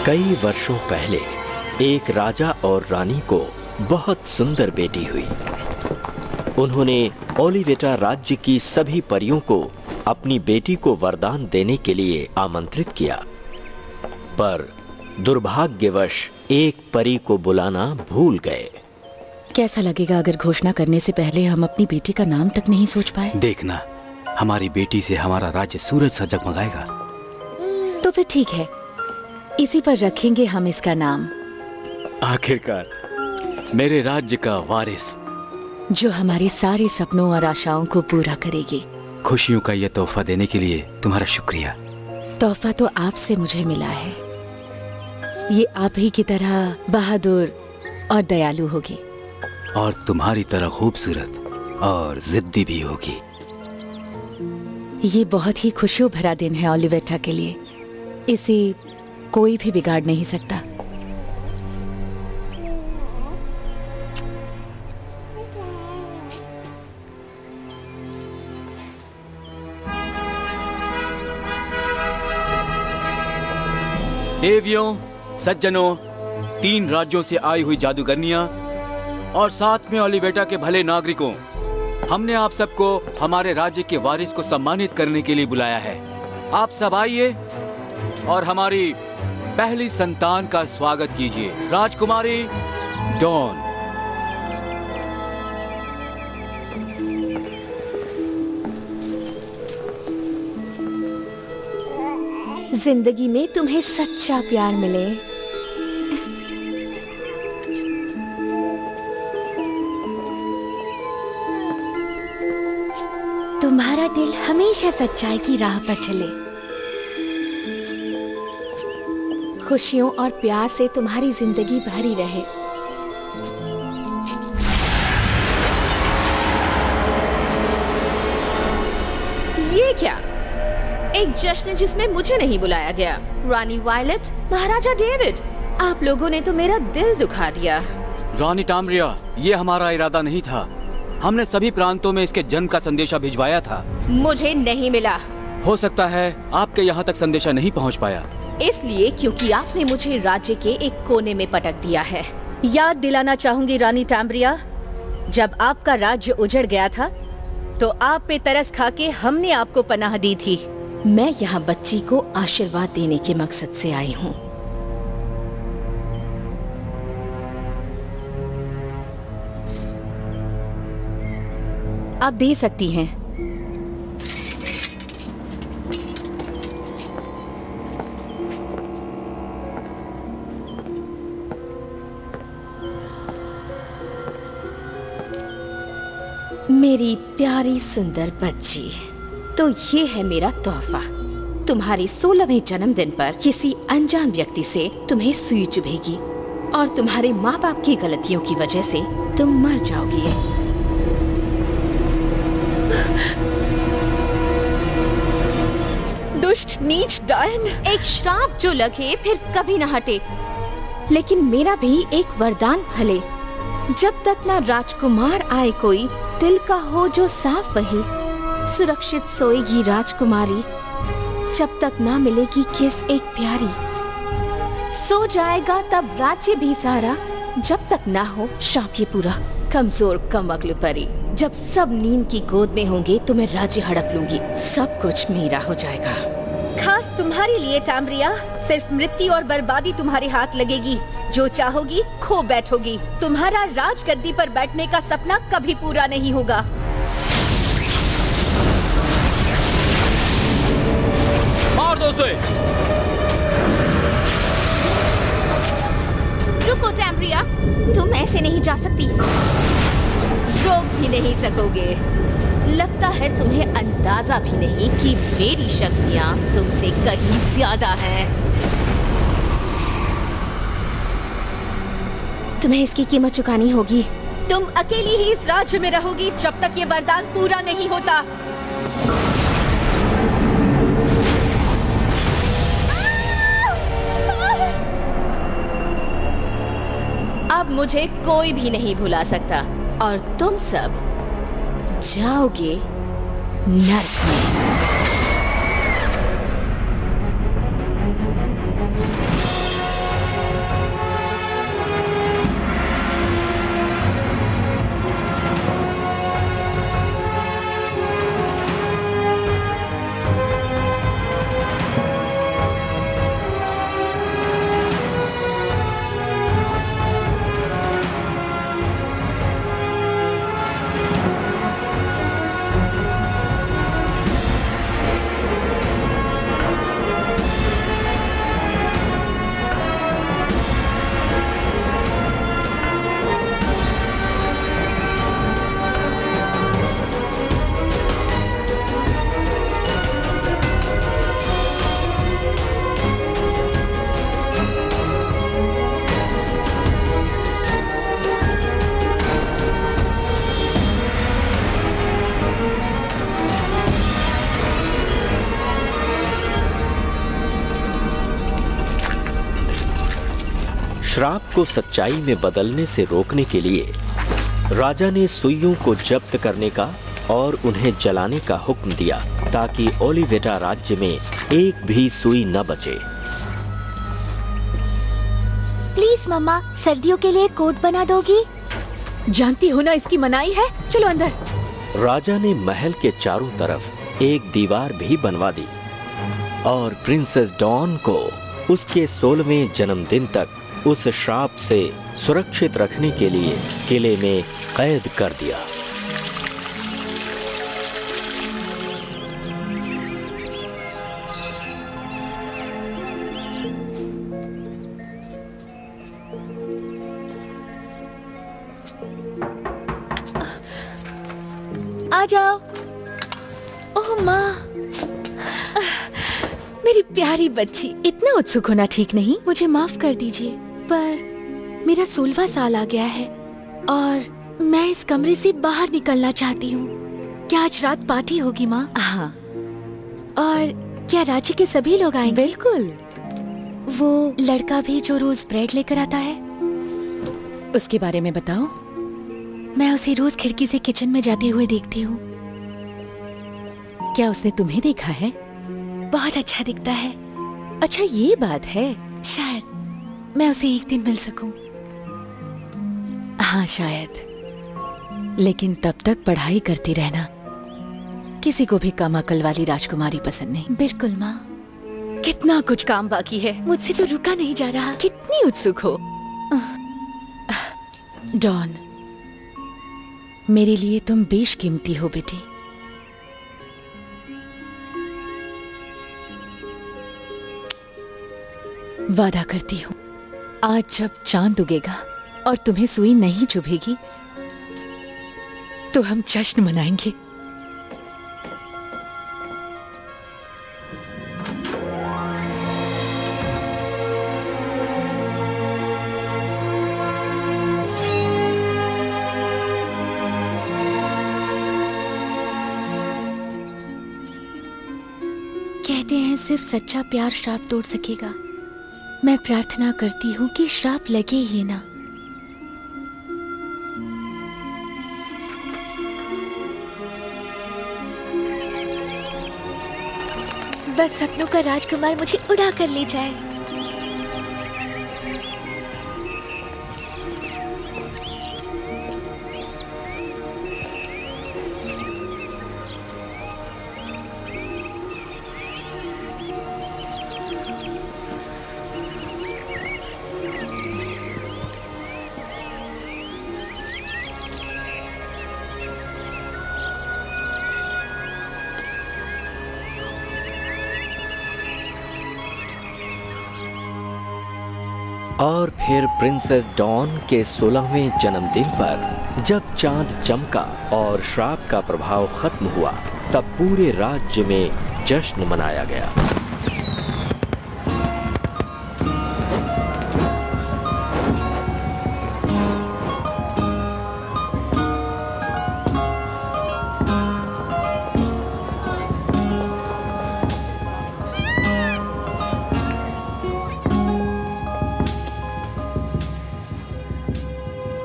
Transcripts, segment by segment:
कई वर्षों पहले एक राजा और रानी को बहुत सुंदर बेटी हुई। उन्होंने ओलिवेटा राज्य की सभी परियों को अपनी बेटी को वरदान देने के लिए आमंत्रित किया, पर दुर्भाग्यवश एक परी को बुलाना भूल गए। कैसा लगेगा अगर घोषणा करने से पहले हम अपनी बेटी का नाम तक नहीं सोच पाए? देखना, हमारी बेटी से हमारा राज्य सूरज सा जगमगाएगा। तो फिर ठीक है, इसी पर रखेंगे हम इसका नाम। आखिरकार मेरे राज्य का वारिस, जो हमारे सारे सपनों और आशाओं को पूरा करेगी। खुशियों का यह तोहफा देने के लिए तुम्हारा शुक्रिया। तोहफा तो आपसे मुझे मिला है। ये आप ही की तरह बहादुर और दयालु होगी, और तुम्हारी तरह खूबसूरत और जिद्दी भी होगी। ये बहुत ही खुशियों भरा दिन है ओलिवेटा के लिए। इसे कोई भी बिगाड़ नहीं सकता। देवियों, सज्जनों, 3 राज्यों से आई हुई जादूगरनियां और साथ में ओलिवेटा के भले नागरिकों, हमने आप सबको हमारे राज्य के वारिस को सम्मानित करने के लिए बुलाया है। आप सब आइए और हमारी पहली संतान का स्वागत कीजिए, राजकुमारी डॉन। जिंदगी में तुम्हें सच्चा प्यार मिले। तुम्हारा दिल हमेशा सच्चाई की राह पर चले। खुशियों और प्यार से तुम्हारी जिंदगी भरी रहे। ये क्या? एक जश्न जिसमें मुझे नहीं बुलाया गया। रानी वायलेट, महाराजा डेविड, आप लोगों ने तो मेरा दिल दुखा दिया। रानी टाम्ब्रिया, ये हमारा इरादा नहीं था। हमने सभी प्रांतों में इसके जन्म का संदेशा भिजवाया था। मुझे नहीं मिला। हो सकता है आपके यहाँ तक संदेशा नहीं पहुँच पाया। इसलिए क्योंकि आपने मुझे राज्य के एक कोने में पटक दिया है। याद दिलाना चाहूंगी रानी टाम्ब्रिया, जब आपका राज्य उजड़ गया था तो आप पे तरस खा के हमने आपको पनाह दी थी। मैं यहाँ बच्ची को आशीर्वाद देने के मकसद से आई हूँ। आप दे सकती हैं। मेरी प्यारी सुंदर बच्ची, तो ये है मेरा तोहफा। तुम्हारे 16वें जन्मदिन पर किसी अनजान व्यक्ति से तुम्हें सुई चुभेगी और तुम्हारे माँ बाप की गलतियों की वजह से तुम मर जाओगी। दुष्ट नीच डायन, एक श्राप जो लगे फिर कभी न हटे। लेकिन मेरा भी एक वरदान फले। जब तक ना राजकुमार आए कोई, दिल का हो जो साफ वही, सुरक्षित सोएगी राजकुमारी। जब तक ना मिलेगी किस एक प्यारी, सो जाएगा तब राज्य भी सारा। जब तक ना हो शाप ये पूरा, कमजोर कम अक्ल परी। जब सब नींद की गोद में होंगे तो मैं राज्य हड़प लूंगी, सब कुछ मेरा हो जाएगा। खास तुम्हारे लिए टाम्ब्रिया, सिर्फ मृत्यु और बर्बादी तुम्हारे हाथ लगेगी। जो चाहोगी खो बैठोगी। तुम्हारा राजगद्दी पर बैठने का सपना कभी पूरा नहीं होगा। मार दो उसे। रुको टाम्ब्रिया, तुम ऐसे नहीं जा सकती। रोक भी नहीं सकोगे। लगता है तुम्हें अंदाजा भी नहीं कि मेरी शक्तियाँ तुमसे कहीं ज्यादा हैं। तुम्हें इसकी कीमत चुकानी होगी। तुम अकेली ही इस राज्य में रहोगी जब तक ये वरदान पूरा नहीं होता। अब मुझे कोई भी नहीं भुला सकता और तुम सब जाओगे नर्क में। श्राप को सच्चाई में बदलने से रोकने के लिए राजा ने सुइयों को जब्त करने का और उन्हें जलाने का हुक्म दिया ताकि ओलिवेटा राज्य में एक भी सुई न बचे। प्लीज मम्मा, सर्दियों के लिए कोट बना दोगी? जानती हो ना इसकी मनाही है। चलो अंदर। राजा ने महल के चारों तरफ एक दीवार भी बनवा दी और प्रिंसेस डॉन को उसके 16वें जन्मदिन तक उस श्राप से सुरक्षित रखने के लिए किले में कैद कर दिया। आ जाओ। ओह माँ, मेरी प्यारी बच्ची, इतना उत्सुक होना ठीक नहीं। मुझे माफ कर दीजिए, पर मेरा 16वां साल आ गया है और मैं इस कमरे से बाहर निकलना चाहती हूँ। क्या आज रात पार्टी होगी माँ? हाँ। और क्या राज्य के सभी लोग आएंगे? बिल्कुल। वो लड़का भी जो रोज ब्रेड लेकर आता है, उसके बारे में बताओ। मैं उसे रोज खिड़की से किचन में जाते हुए देखती हूँ। क्या उसने तुम्हें देखा है? बहुत अच्छा दिखता है। अच्छा, ये बात है। शायद मैं उसे एक दिन मिल सकूं। हाँ शायद, लेकिन तब तक पढ़ाई करती रहना। किसी को भी कम अकल वाली राजकुमारी पसंद नहीं। बिल्कुल माँ। कितना कुछ काम बाकी है, मुझसे तो रुका नहीं जा रहा। कितनी उत्सुक हो। डॉन, मेरे लिए तुम बेशकीमती हो बेटी। वादा करती हूँ, आज जब चांद उगेगा और तुम्हें सुई नहीं चुभेगी तो हम जश्न मनाएंगे। कहते हैं सिर्फ सच्चा प्यार श्राप तोड़ सकेगा। मैं प्रार्थना करती हूँ कि श्राप लगे ही ना। बस सपनों का राजकुमार मुझे उड़ा कर ले जाए। और फिर प्रिंसेस डॉन के 16वें जन्मदिन पर जब चांद चमका और श्राप का प्रभाव खत्म हुआ, तब पूरे राज्य में जश्न मनाया गया।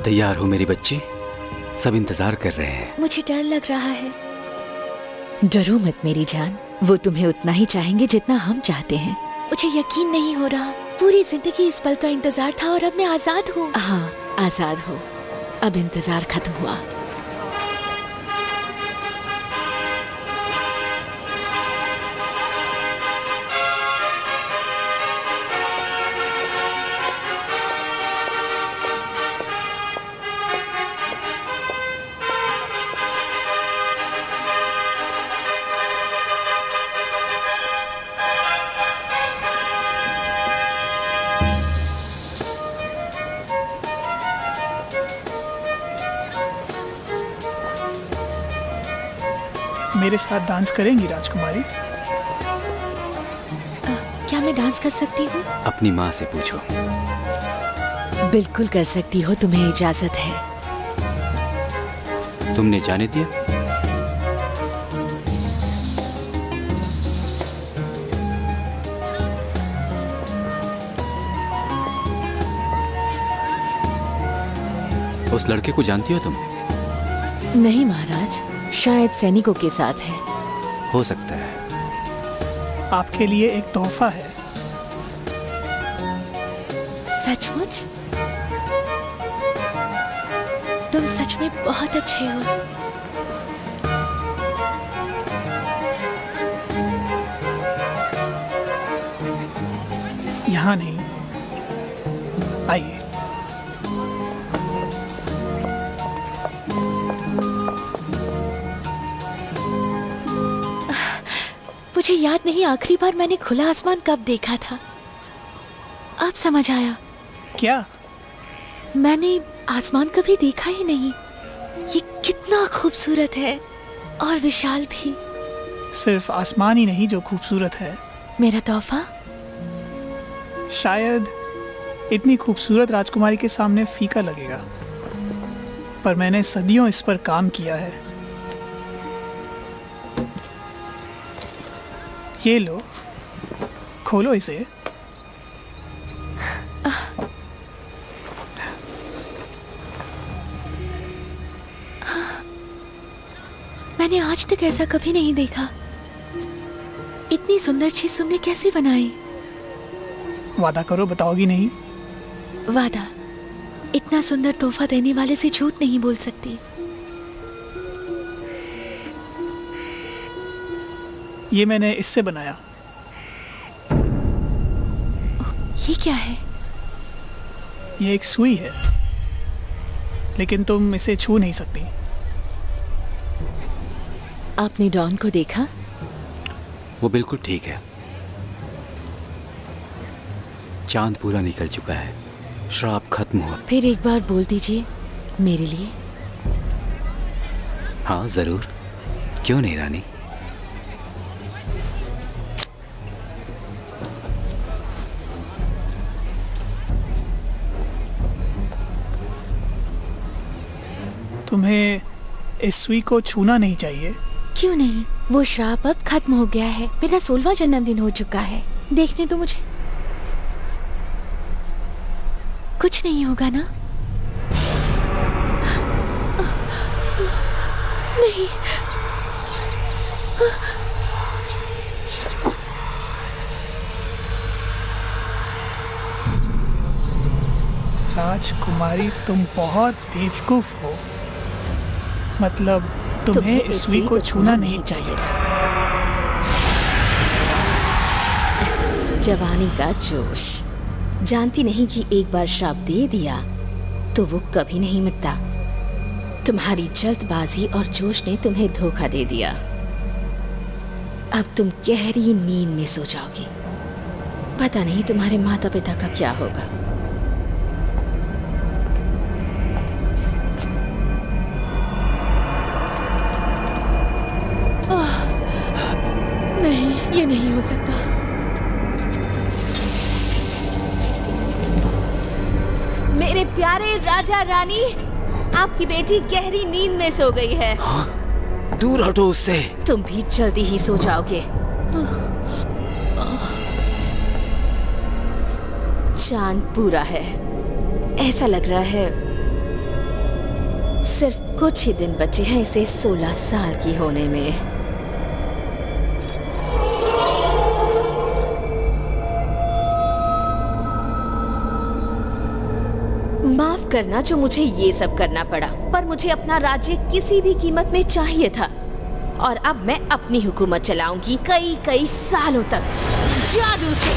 तैयार हो मेरी बच्ची? सब इंतजार कर रहे हैं। मुझे डर लग रहा है। डरो मत मेरी जान, वो तुम्हें उतना ही चाहेंगे जितना हम चाहते हैं। मुझे यकीन नहीं हो रहा। पूरी जिंदगी इस पल का इंतजार था और अब मैं आजाद हूँ। हाँ, आजाद हो। अब इंतजार खत्म हुआ। मेरे साथ डांस करेंगी राजकुमारी? क्या मैं डांस कर सकती हूँ? अपनी माँ से पूछो। बिल्कुल कर सकती हो, तुम्हें इजाजत है। तुमने जाने दिया? उस लड़के को जानती हो तुम? नहीं महाराज, शायद सैनिकों के साथ है। हो सकता है। आपके लिए एक तोहफा है। सचमुच? तुम सच में बहुत अच्छे हो। यहाँ नहीं, आइए। मुझे याद नहीं आखिरी बार मैंने खुला आसमान कब देखा था। अब समझ आया, क्या? मैंने आसमान कभी देखा ही नहीं। ये कितना खूबसूरत है और विशाल भी। सिर्फ आसमान ही नहीं जो खूबसूरत है, मेरा तोहफा? शायद इतनी खूबसूरत राजकुमारी के सामने फीका लगेगा, पर मैंने सदियों इस पर काम किया है। ये लो, खोलो इसे। मैंने आज तक ऐसा कभी नहीं देखा। इतनी सुंदर चीज तुमने कैसे बनाई? वादा करो बताओगी नहीं? वादा। इतना सुंदर तोहफा देने वाले से झूठ नहीं बोल सकती। ये मैंने इससे बनाया। ये क्या है? ये एक सुई है, लेकिन तुम इसे छू नहीं सकती। आपने डॉन को देखा? वो बिल्कुल ठीक है। चांद पूरा निकल चुका है, श्राप खत्म हुआ। फिर एक बार बोल दीजिए मेरे लिए। हाँ जरूर, क्यों नहीं रानी। तुम्हें इस सुई को छूना नहीं चाहिए। क्यों नहीं? वो श्राप अब खत्म हो गया है। मेरा 16वां जन्मदिन हो चुका है। देखने दो मुझे। कुछ नहीं होगा ना? नहीं। राजकुमारी, तुम बहुत बेवकूफ हो। मतलब तुम्हें इस सुई को छूना नहीं चाहिए था। जवानी का जोश। जानती नहीं कि एक बार श्राप दे दिया तो वो कभी नहीं मिटता। तुम्हारी जल्दबाजी और जोश ने तुम्हें धोखा दे दिया। अब तुम गहरी नींद में सो जाओगी। पता नहीं तुम्हारे माता पिता का क्या होगा। नहीं, ये नहीं हो सकता। मेरे प्यारे राजा रानी, आपकी बेटी गहरी नींद में सो गई है। दूर हटो उससे। तुम भी जल्दी ही सो जाओगे। चांद पूरा है। ऐसा लग रहा है सिर्फ कुछ ही दिन बचे हैं इसे 16 साल की होने में। माफ करना जो मुझे ये सब करना पड़ा, पर मुझे अपना राज्य किसी भी कीमत में चाहिए था। और अब मैं अपनी हुकूमत चलाऊंगी कई कई सालों तक, जादू से।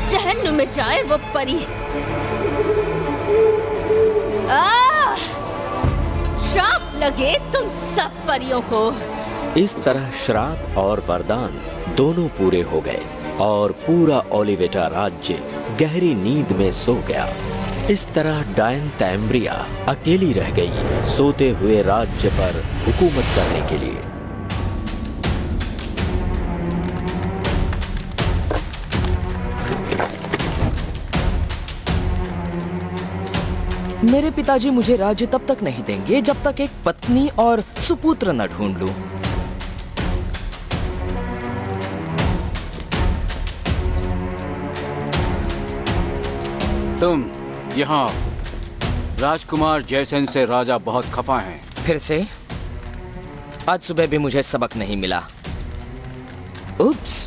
जहन्नुम में जाए वो परी। श्राप लगे तुम सब परियों को। इस तरह श्राप और वरदान दोनों पूरे हो गए और पूरा ओलिवेटा राज्य गहरी नींद में सो गया। इस तरह डायन तैम्ब्रिया अकेली रह गई, सोते हुए राज्य पर हुकूमत करने के लिए। मेरे पिताजी मुझे राज्य तब तक नहीं देंगे जब तक एक पत्नी और सुपुत्र न ढूंढ लूं। तुम यहाँ राजकुमार जयसेन से राजा बहुत खफा हैं। फिर से आज सुबह भी मुझे सबक नहीं मिला। उप्स।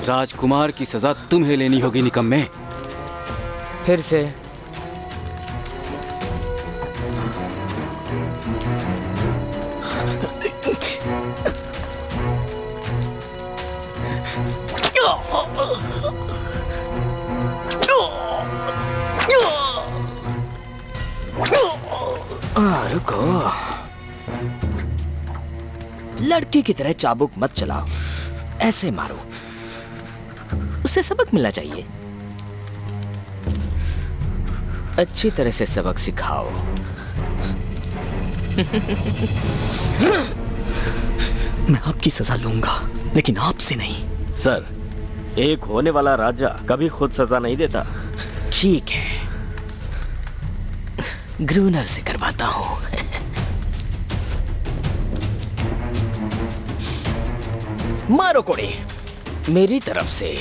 राजकुमार की सजा तुम्हें लेनी होगी निकम्मे। फिर से रुको। लड़की की तरह चाबुक मत चलाओ, ऐसे मारो। उसे सबक मिलना चाहिए। अच्छी तरह से सबक सिखाओ। मैं आपकी सजा लूंगा, लेकिन आपसे नहीं। सर, एक होने वाला राजा कभी खुद सजा नहीं देता। ठीक है, ग्रूनर से करवाता हूं। मारो कोड़े मेरी तरफ से।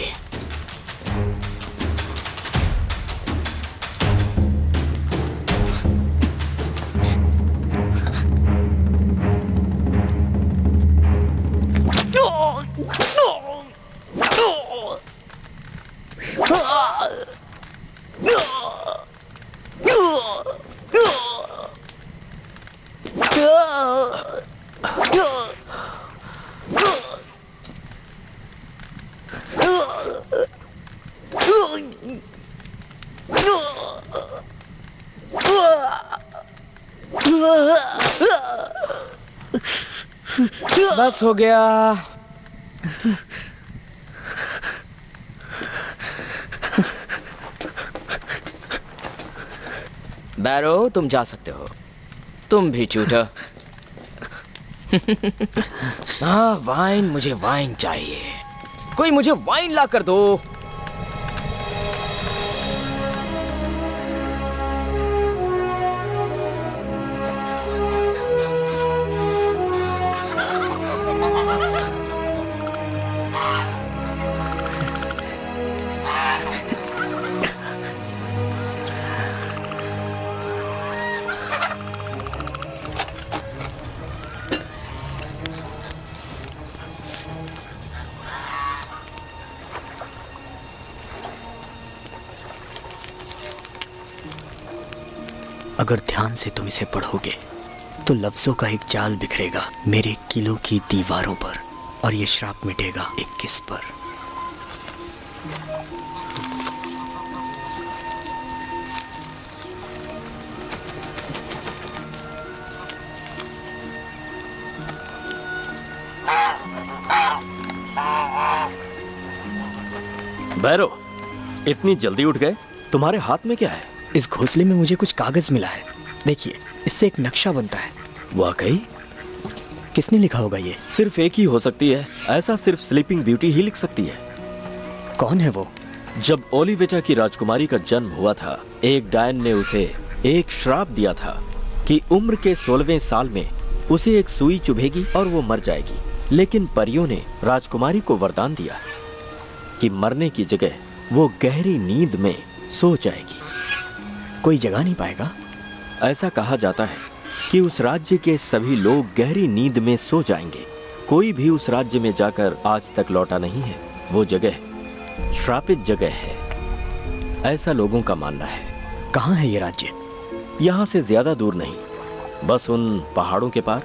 बस हो गया। बैरो, तुम जा सकते हो। तुम भी चूटा। हाँ, वाइन, मुझे वाइन चाहिए। कोई मुझे वाइन ला कर दो। अगर ध्यान से तुम इसे पढ़ोगे तो लफ्जों का एक जाल बिखरेगा मेरे किलों की दीवारों पर, और ये श्राप मिटेगा एक किस पर। बैरो, इतनी जल्दी उठ गए? तुम्हारे हाथ में क्या है? इस घोंसले में मुझे कुछ कागज मिला है। देखिए, इससे एक नक्शा बनता है। वाकई? किसने लिखा होगा ये? सिर्फ एक ही हो सकती है। ऐसा सिर्फ स्लीपिंग ब्यूटी ही लिख सकती है। कौन है वो? जब ओलिवेटा की राजकुमारी का जन्म हुआ था, एक डायन ने उसे एक श्राप दिया था कि उम्र के 16वें साल में उसे एक सुई चुभेगी और वो मर जाएगी। लेकिन परियों ने राजकुमारी को वरदान दिया कि मरने की जगह वो गहरी नींद में सो जाएगी। कोई जगा नहीं पाएगा? ऐसा कहा जाता है कि उस राज्य के सभी लोग गहरी नींद में सो जाएंगे। कोई भी उस राज्य में जाकर आज तक लौटा नहीं है। वो जगह श्रापित जगह है, ऐसा लोगों का मानना है। कहाँ है ये राज्य? यहाँ से ज्यादा दूर नहीं, बस उन पहाड़ों के पार।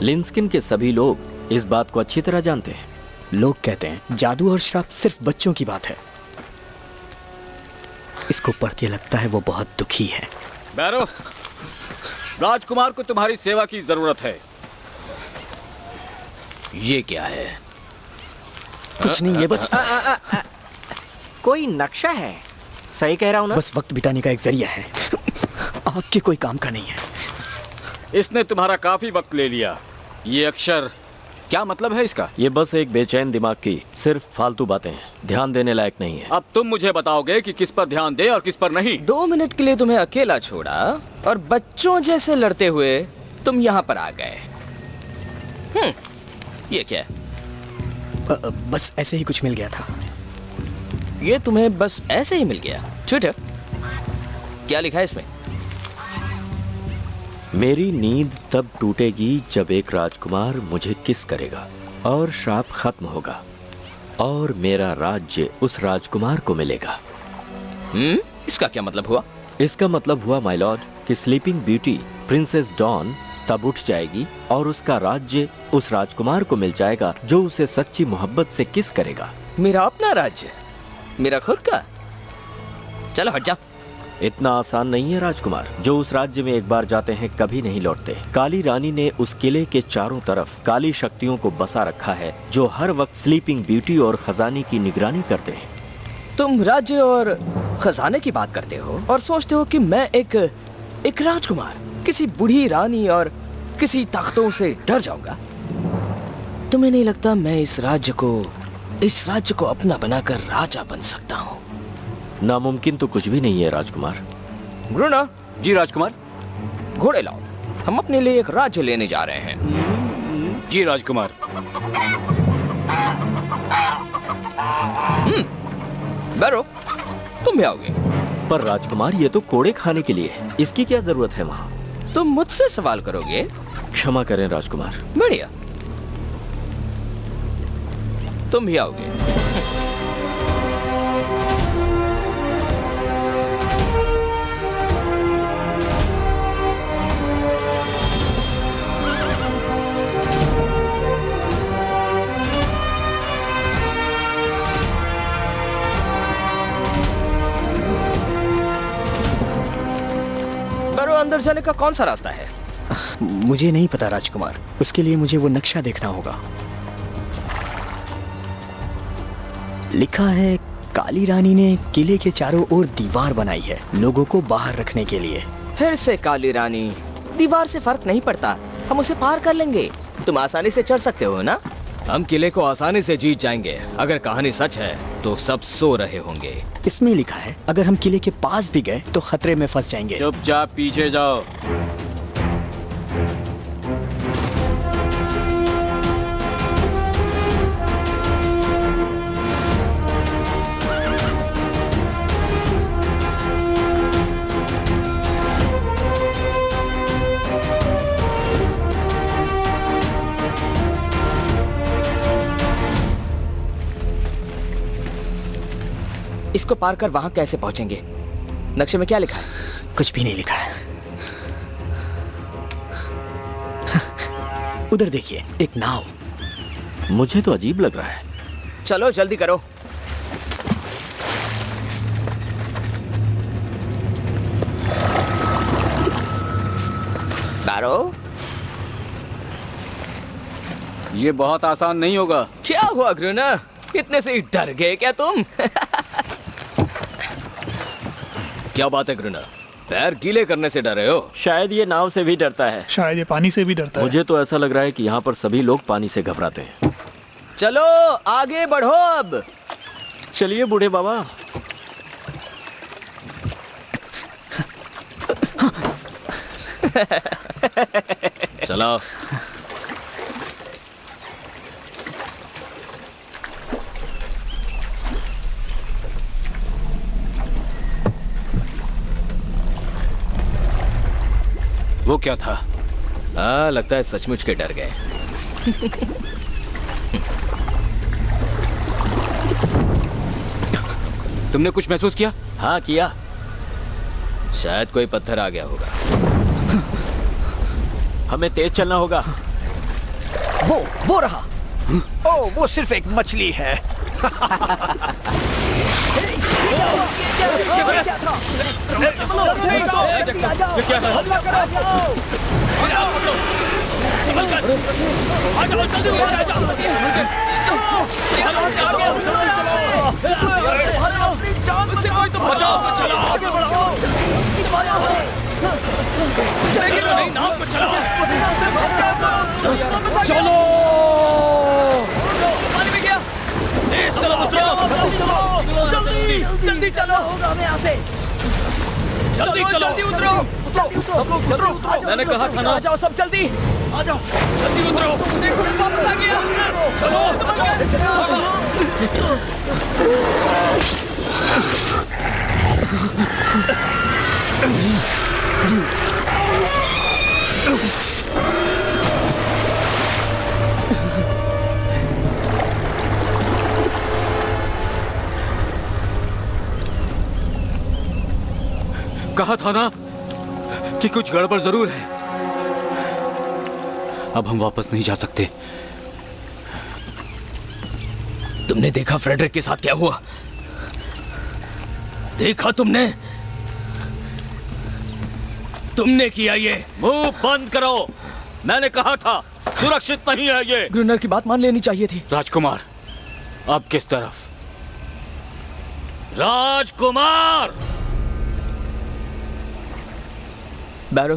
लिंस्किन के सभी लोग इस बात को अच्छी तरह जानते हैं। लोग कहते हैं जादू और श्राप सिर्फ बच्चों की बात है। इसको पढ़ के लगता है वो बहुत दुखी है। बैरो, राजकुमार को तुम्हारी सेवा की जरूरत है। ये क्या है? कुछ नहीं, ये बस कोई नक्शा है। सही कह रहा हूँ ना? बस वक्त बिताने का एक जरिया है। आपके कोई काम का नहीं है। इसने तुम्हारा काफी वक्त ले लिया। ये अक्षर क्या मतलब है इसका? ये बस एक बेचैन दिमाग की सिर्फ फालतू बातें हैं, ध्यान देने लायक नहीं है। अब तुम मुझे बताओगे कि किस पर ध्यान दे और किस पर नहीं। 2 मिनट के लिए तुम्हें अकेला छोड़ा और बच्चों जैसे लड़ते हुए तुम यहाँ पर आ गए। ये क्या है? बस ऐसे ही कुछ मिल गया था। ये तुम्हें बस ऐसे ही मिल गया? छूट। क्या लिखा है इसमें? मेरी नींद तब टूटेगी जब एक राजकुमार मुझे किस करेगा और श्राप खत्म होगा और मेरा राज्य उस राजकुमार को मिलेगा। इसका क्या मतलब हुआ? इसका मतलब हुआ माय लॉर्ड कि स्लीपिंग ब्यूटी प्रिंसेस डॉन तब उठ जाएगी और उसका राज्य उस राजकुमार को मिल जाएगा जो उसे सच्ची मोहब्बत से किस करेगा। मेरा अपना राज्य? मेरा खुद का? चलो हट जाओ। इतना आसान नहीं है राजकुमार। जो उस राज्य में एक बार जाते हैं कभी नहीं लौटते। काली रानी ने उस किले के चारों तरफ काली शक्तियों को बसा रखा है जो हर वक्त स्लीपिंग ब्यूटी और खजाने की निगरानी करते हैं। तुम राज्य और खजाने की बात करते हो और सोचते हो कि मैं एक राजकुमार किसी बूढ़ी रानी और किसी ताकतों से डर जाऊंगा? तुम्हें नहीं लगता मैं इस राज्य को अपना बनाकर राजा बन सकता हूँ? नामुमकिन तो कुछ भी नहीं है राजकुमार। ग्रुना, जी राजकुमार। घोड़े लाओ, हम अपने लिए एक राज्य लेने जा रहे हैं। जी राजकुमार। बैरो, तुम भी आओगे? पर राजकुमार ये तो कोड़े खाने के लिए है, इसकी क्या जरूरत है वहाँ? तुम मुझसे सवाल करोगे? क्षमा करें राजकुमार। बढ़िया, तुम भी आओगे। अंदर जाने का कौन सा रास्ता है? मुझे नहीं पता राजकुमार, उसके लिए मुझे वो नक्शा देखना होगा। लिखा है काली रानी ने किले के चारों ओर दीवार बनाई है लोगों को बाहर रखने के लिए। फिर से काली रानी? दीवार से फर्क नहीं पड़ता, हम उसे पार कर लेंगे। तुम आसानी से चढ़ सकते हो ना? हम किले को आसानी से जीत जाएंगे। अगर कहानी सच है तो सब सो रहे होंगे। इसमें लिखा है अगर हम किले के पास भी गए तो खतरे में फंस जाएंगे। चुपचाप पीछे जाओ। इसको पार कर वहां कैसे पहुंचेंगे? नक्शे में क्या लिखा है? कुछ भी नहीं लिखा है। उधर देखिए, एक नाव। मुझे तो अजीब लग रहा है। चलो जल्दी करो। बैरो, ये बहुत आसान नहीं होगा। क्या हुआ ग्रुना? इतने से ही डर गए क्या तुम? क्या बात है ग्रुना? पैर गीले करने से डरे हो? शायद ये नाव से भी डरता है। शायद ये पानी से भी डरता है। मुझे तो ऐसा लग रहा है कि यहाँ पर सभी लोग पानी से घबराते हैं। चलो आगे बढ़ो अब। चलिए बूढ़े बाबा। चलो। वो क्या था? हाँ, लगता है सचमुच के डर गए। तुमने कुछ महसूस किया? हाँ किया। शायद कोई पत्थर आ गया होगा। हमें तेज चलना होगा। वो रहा। ओ, वो सिर्फ एक मछली है। चलो। जल्दी चलो, होगा हमें यहाँ से। जल्दी चलो, जल्दी उतरो, सब लोग उतरो। मैंने कहा था ना। आ जाओ सब जल्दी, आ जाओ, जल्दी उतरो। देखो वापस आ गया। चलो, कहा था ना कि कुछ गड़बड़ जरूर है। अब हम वापस नहीं जा सकते। तुमने देखा फ्रेडरिक के साथ क्या हुआ? देखा तुमने? तुमने किया ये। मुंह बंद करो, मैंने कहा था सुरक्षित नहीं है ये। ग्रुनर की बात मान लेनी चाहिए थी। राजकुमार, अब किस तरफ? राजकुमार! बैरो,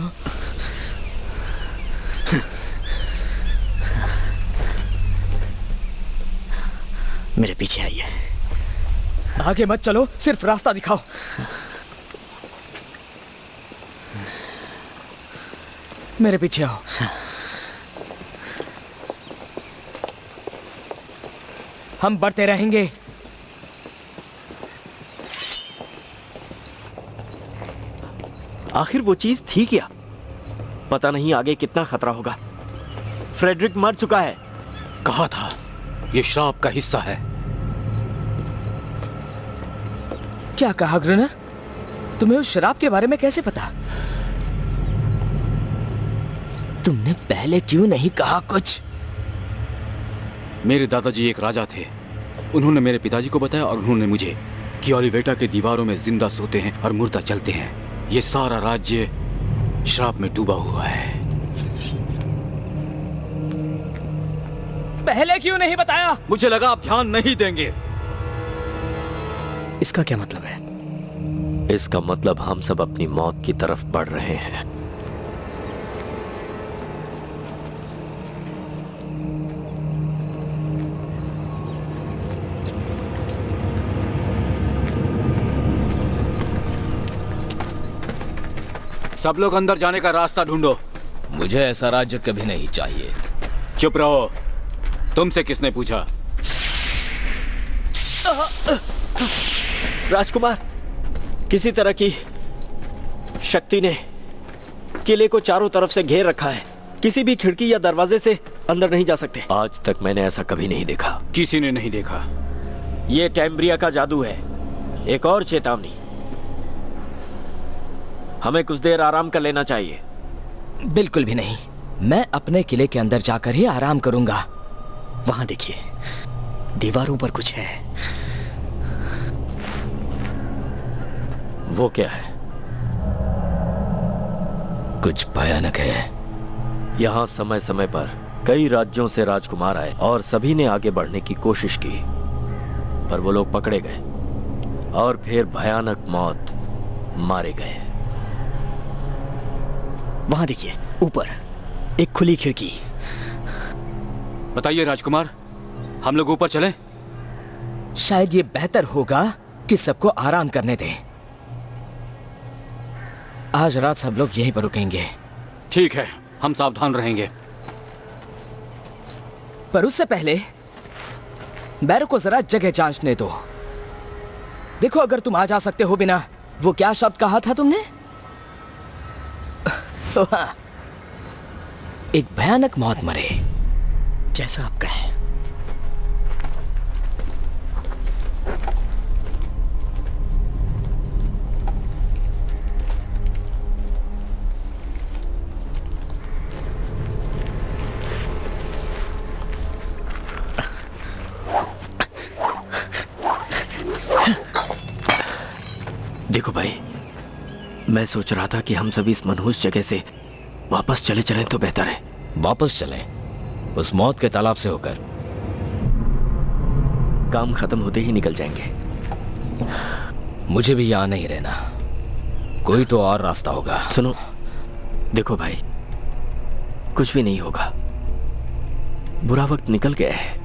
मेरे पीछे आइए। आगे मत चलो, सिर्फ रास्ता दिखाओ। मेरे पीछे आओ। हम बढ़ते रहेंगे। आखिर वो चीज थी क्या? पता नहीं आगे कितना खतरा होगा। फ्रेडरिक मर चुका है। कहा था ये श्राप का हिस्सा है। क्या कहा ग्रुनर? तुम्हें उस शराब के बारे में कैसे पता? तुमने पहले क्यों नहीं कहा कुछ? मेरे दादाजी एक राजा थे। उन्होंने मेरे पिताजी को बताया और उन्होंने मुझे कि ओलिवेटा के दीवारों में जिंदा सोते हैं और मुर्दा चलते हैं। ये सारा राज्य श्राप में डूबा हुआ है। पहले क्यों नहीं बताया? मुझे लगा आप ध्यान नहीं देंगे। इसका क्या मतलब है? इसका मतलब हम सब अपनी मौत की तरफ बढ़ रहे हैं। सब लोग अंदर जाने का रास्ता ढूंढो। मुझे ऐसा राज्य कभी नहीं चाहिए। चुप रहो। तुमसे किसने पूछा? राजकुमार, किसी तरह की शक्ति ने किले को चारों तरफ से घेर रखा है। किसी भी खिड़की या दरवाजे से अंदर नहीं जा सकते। आज तक मैंने ऐसा कभी नहीं देखा। किसी ने नहीं देखा। ये टैम्ब्रिया का जादू है। एक और चेतावनी, हमें कुछ देर आराम कर लेना चाहिए। बिल्कुल भी नहीं। मैं अपने किले के अंदर जाकर ही आराम करूंगा। वहां देखिए, दीवारों पर कुछ है। वो क्या है? कुछ भयानक है। यहाँ समय समय पर कई राज्यों से राजकुमार आए और सभी ने आगे बढ़ने की कोशिश की, पर वो लोग पकड़े गए और फिर भयानक मौत मारे गए। वहां देखिए, ऊपर एक खुली खिड़की। बताइए राजकुमार, हम लोग ऊपर चलें? शायद ये बेहतर होगा कि सबको आराम करने दें। आज रात सब लोग यहीं पर रुकेंगे। ठीक है, हम सावधान रहेंगे। पर उससे पहले बैरो को जरा जगह जांचने दो। देखो, अगर तुम आ जा सकते हो बिना, वो क्या शब्द कहा था तुमने? हाँ, एक भयानक मौत मरे। जैसा आप कहें। देखो भाई, मैं सोच रहा था कि हम सभी इस मनहूस जगह से वापस चले चलें तो बेहतर है। वापस चलें उस मौत के तालाब से होकर? काम खत्म होते ही निकल जाएंगे। मुझे भी यहां नहीं रहना। कोई तो और रास्ता होगा। सुनो, देखो भाई, कुछ भी नहीं होगा। बुरा वक्त निकल गया है।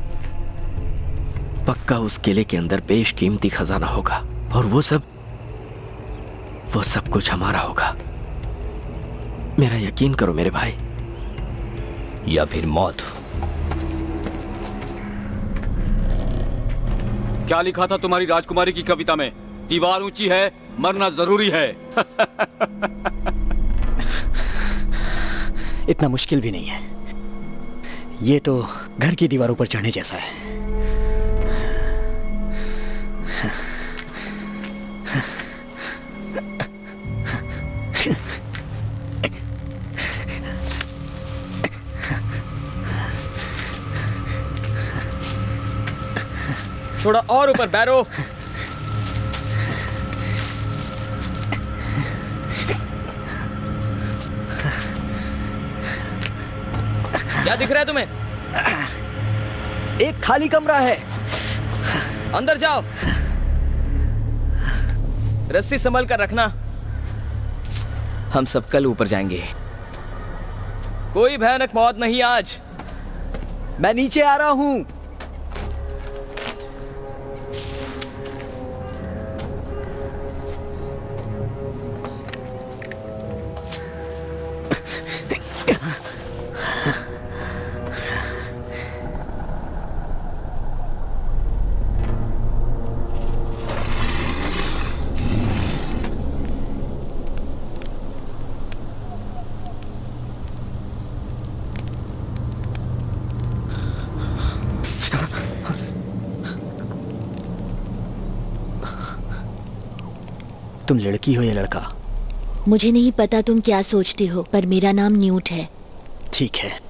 पक्का उस किले के अंदर बेशकीमती खजाना होगा और वो सब कुछ हमारा होगा। मेरा यकीन करो मेरे भाई। या फिर मौत। क्या लिखा था तुम्हारी राजकुमारी की कविता में? दीवार ऊंची है, मरना जरूरी है। इतना मुश्किल भी नहीं है, ये तो घर की दीवारों पर चढ़ने जैसा है। थोड़ा और ऊपर बैरो। क्या दिख रहा है तुम्हें? एक खाली कमरा है। अंदर जाओ। रस्सी संभल कर रखना। हम सब कल ऊपर जाएंगे। कोई भयानक मौत नहीं आज। मैं नीचे आ रहा हूं। तुम लड़की हो या लड़का? मुझे नहीं पता तुम क्या सोचते हो, पर मेरा नाम न्यूट है। ठीक है,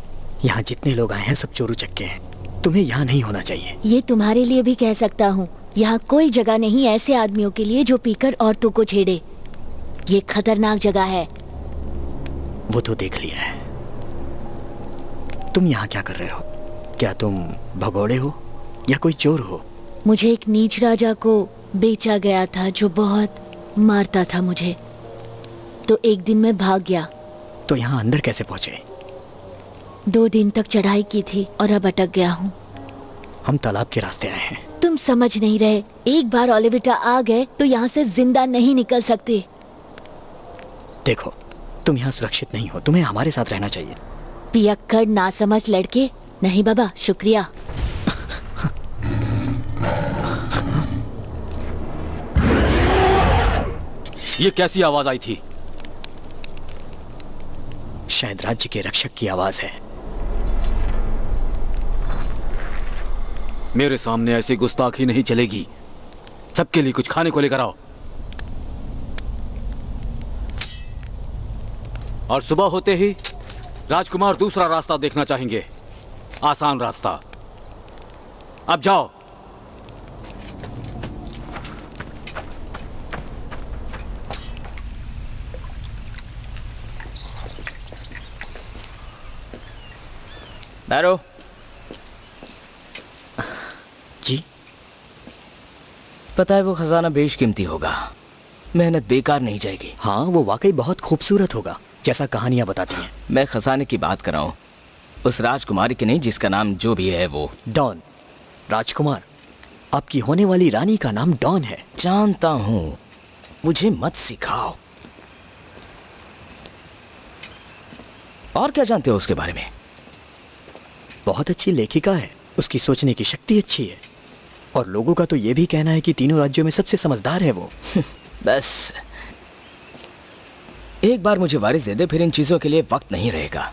यहाँ जितने लोग आए हैं सब चोरू चक्के हैं। तुम्हें यहाँ नहीं होना चाहिए। ये तुम्हारे लिए भी कह सकता हूँ। यहाँ कोई जगह नहीं ऐसे आदमियों के लिए जो पीकर औरतों को छेड़े। ये खतरनाक जगह है। वो तो देख लिया है। तुम यहाँ क्या कर रहे हो? क्या तुम भगोड़े हो या कोई चोर हो? मुझे एक नीच राजा को बेचा गया था जो बहुत मारता था मुझे, तो एक दिन मैं भाग गया। तो यहाँ अंदर कैसे पहुँचे? 2 दिन तक चढ़ाई की थी और अब अटक गया हूँ। हम तालाब के रास्ते आए हैं। तुम समझ नहीं रहे। एक बार ओलिविटा आ गए तो यहाँ से जिंदा नहीं निकल सकते। देखो, तुम यहाँ सुरक्षित नहीं हो। तुम्हें हमारे साथ रहना चाहिए। पियक्कड़ नासमझ लड़के। नहीं बाबा, शुक्रिया। ये कैसी आवाज आई थी? शायद राज्य के रक्षक की आवाज है। मेरे सामने ऐसी गुस्ताखी नहीं चलेगी। सबके लिए कुछ खाने को लेकर आओ। और सुबह होते ही राजकुमार दूसरा रास्ता देखना चाहेंगे। आसान रास्ता। अब जाओ। बैरो। जी? पता है वो खजाना बेशकीमती होगा। मेहनत बेकार नहीं जाएगी। हाँ, वो वाकई बहुत खूबसूरत होगा, जैसा कहानियां बताती हैं। मैं खजाने की बात कर रहा हूँ, उस राजकुमारी की नहीं जिसका नाम जो भी है वो। डॉन। राजकुमार, आपकी होने वाली रानी का नाम डॉन है। जानता हूँ, मुझे मत सिखाओ। और क्या जानते हो उसके बारे में? बहुत अच्छी लेखिका है, उसकी सोचने की शक्ति अच्छी है, और लोगों का तो ये भी कहना है कि तीनों राज्यों में सबसे समझदार है वो। बस एक बार मुझे वारिस दे दे, फिर इन चीजों के लिए वक्त नहीं रहेगा।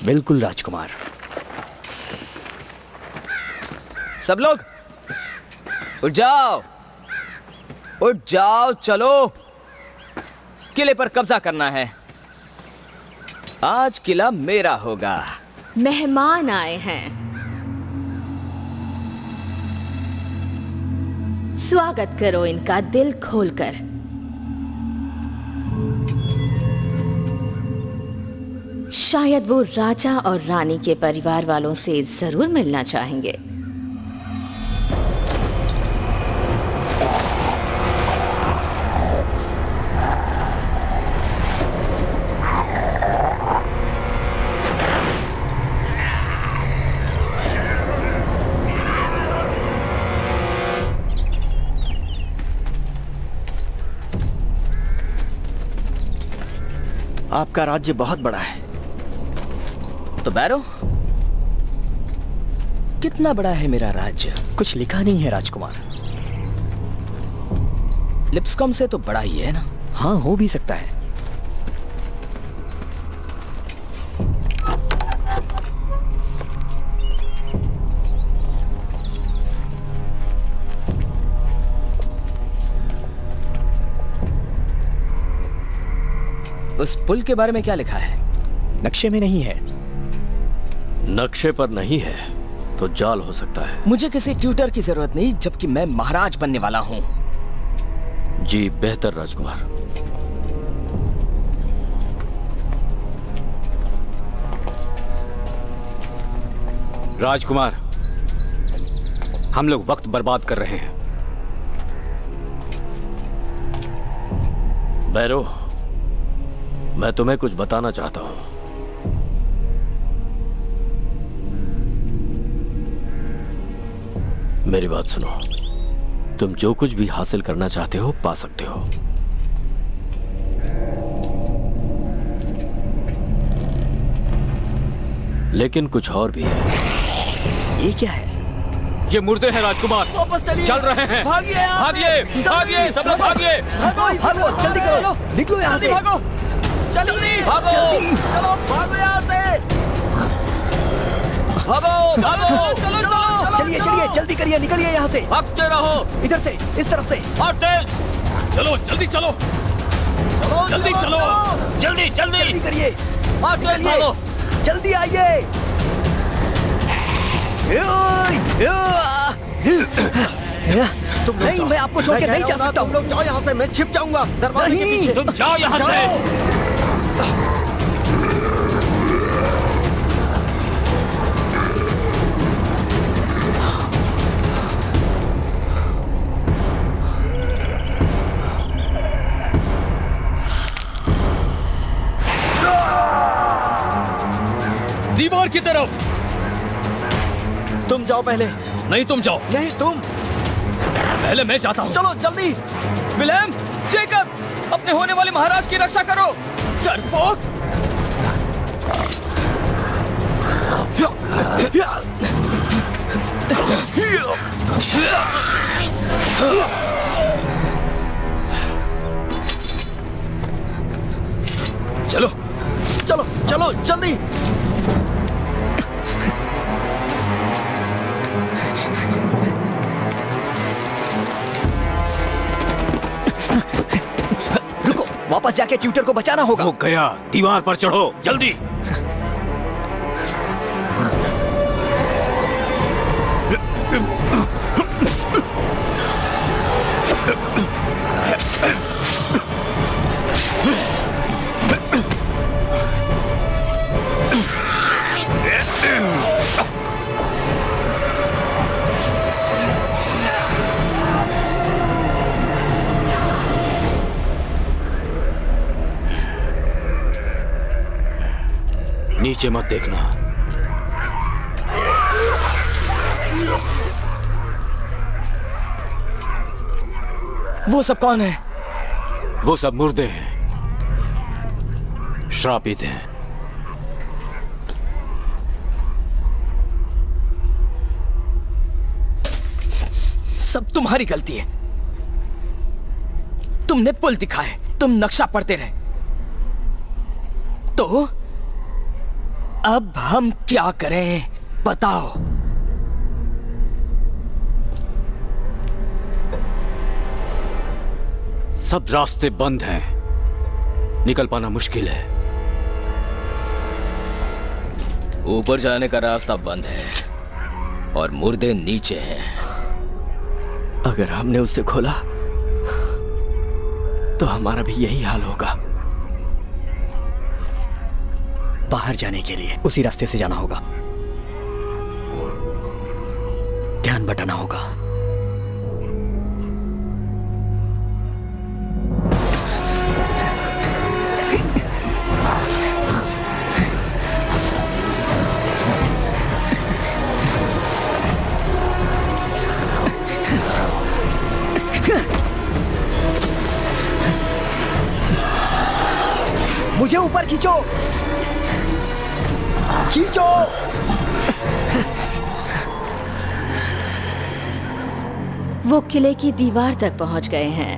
बिल्कुल राजकुमार। सब लोग उठ जाओ, उठ जाओ, चलो। किले पर कब्जा करना है। आज किला मेरा होगा। मेहमान आए हैं। स्वागत करो इनका दिल खोलकर। शायद वो राजा और रानी के परिवार वालों से जरूर मिलना चाहेंगे। आपका राज्य बहुत बड़ा है। तो बैरो, कितना बड़ा है मेरा राज्य? कुछ लिखा नहीं है राजकुमार। लिप्सकॉम से तो बड़ा ही है ना? हाँ, हो भी सकता है। उस पुल के बारे में क्या लिखा है? नक्शे में नहीं है। नक्शे पर नहीं है तो जाल हो सकता है। मुझे किसी ट्यूटर की जरूरत नहीं, जबकि मैं महाराज बनने वाला हूं। जी बेहतर राजकुमार। राजकुमार, हम लोग वक्त बर्बाद कर रहे हैं। बैरो, मैं तुम्हें कुछ बताना चाहता हूं। मेरी बात सुनो। तुम जो कुछ भी हासिल करना चाहते हो पा सकते हो, लेकिन कुछ और भी है। ये क्या है? ये मुर्दे हैं राजकुमार। वापस चलिए। चल रहे हैं। भागिए, भागिए, भागिए, सब लोग भागिए। भागो, जल्दी करो, निकलो यहाँ से। भागो, जल्दी भागो। जल्दी। चलो, भागो यहाँ से। भागो, भागो। चलो, चलो। चलिए चलिए, जल्दी करिए, निकलिए यहाँ से। भागते रहो। इधर से, इस तरफ से। और तेज। चलो, जल्दी चलो। जल्दी चलो। जल्दी, जल्दी जल्दी। करिए, और तेज निकलिए, भागो। जल्दी आइए। नहीं, मैं आपको छोड़ के नहीं जा सकता तुम हूँ। लोग जाओ यहाँ से, मैं छिप जाऊंगा दरवाजे के नहीं। पीछे। तुम जाओ यहाँ से। दीवार की तरफ। तुम जाओ पहले। नहीं, तुम जाओ। नहीं, तुम। पहले मैं जाता हूँ। चलो जल्दी। विलेम, जेकब, अपने होने वाले महाराज की रक्षा करो। सरपोक। चलो चलो चलो जल्दी। रुको, वापस जाके ट्यूटर को बचाना होगा। वो गया। दीवार पर चढ़ो, जल्दी। नीचे मत देखना। वो सब कौन है? वो सब मुर्दे हैं, श्रापित हैं। सब तुम्हारी गलती है। तुमने पुल दिखाए, तुम नक्शा पढ़ते रहे। तो अब हम क्या करें, बताओ। सब रास्ते बंद हैं, निकल पाना मुश्किल है। ऊपर जाने का रास्ता बंद है और मुर्दे नीचे हैं। अगर हमने उसे खोला तो हमारा भी यही हाल होगा। बाहर जाने के लिए उसी रास्ते से जाना होगा। ध्यान बटाना होगा। मुझे मुझे ऊपर खींचो, खींचो। वो किले की दीवार तक पहुंच गए हैं।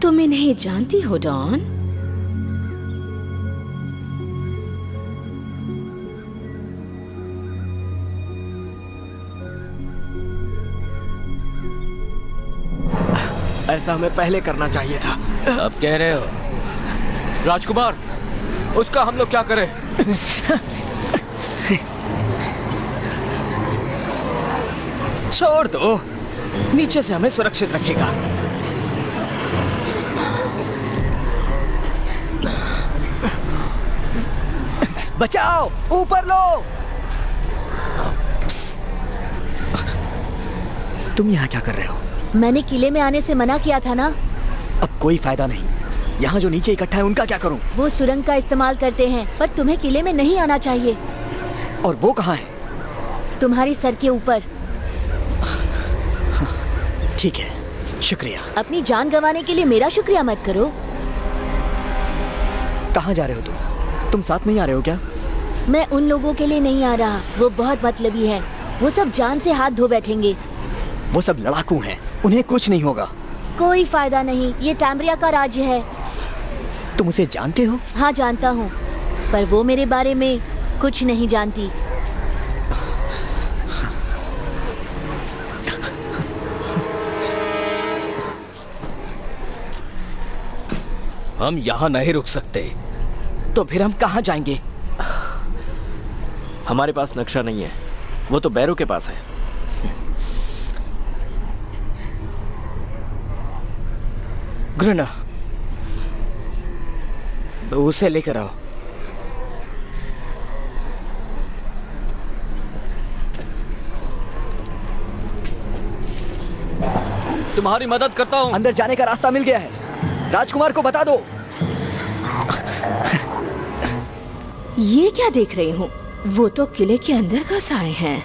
तुम इन्हें जानती हो डॉन? ऐसा हमें पहले करना चाहिए था। अब कह रहे हो? राजकुमार, उसका हम लोग क्या करें? छोड़ दो, नीचे से हमें सुरक्षित रखेगा। बचाओ, ऊपर लो। तुम यहाँ क्या कर रहे हो? मैंने किले में आने से मना किया था ना। अब कोई फायदा नहीं। यहाँ जो नीचे इकट्ठा है उनका क्या करूँ? वो सुरंग का इस्तेमाल करते हैं, पर तुम्हें किले में नहीं आना चाहिए। और वो कहाँ है? तुम्हारे सर के ऊपर। ठीक है, शुक्रिया। अपनी जान गंवाने के लिए मेरा शुक्रिया मत करो। कहाँ जा रहे हो तुम साथ नहीं आ रहे हो क्या? मैं उन लोगों के लिए नहीं आ रहा, वो बहुत मतलबी है। वो सब जान से हाथ धो बैठेंगे। वो सब लड़ाकू हैं, उन्हें कुछ नहीं होगा। कोई फायदा नहीं, ये टैम्ब्रिया का राज्य है। तुम उसे जानते हो? हाँ जानता हूँ, पर वो मेरे बारे में कुछ नहीं जानती। हम यहाँ नहीं रुक सकते, तो फिर हम कहाँ जाएंगे? हमारे पास नक्शा नहीं है, वो तो बैरो के पास है। ग्रुना, उसे लेकर आओ। तुम्हारी मदद करता हूँ। अंदर जाने का रास्ता मिल गया है, राजकुमार को बता दो। ये क्या देख रही हूँ? वो तो किले के अंदर घुस आए हैं।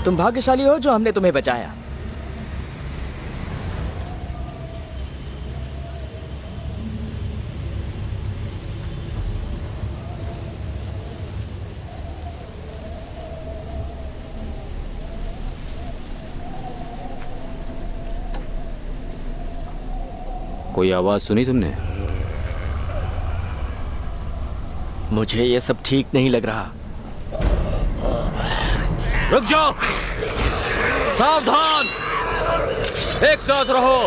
तुम भाग्यशाली हो जो हमने तुम्हें बचाया। कोई आवाज सुनी तुमने? मुझे ये सब ठीक नहीं लग रहा। रुक जाओ, सावधान, एक साथ रहो।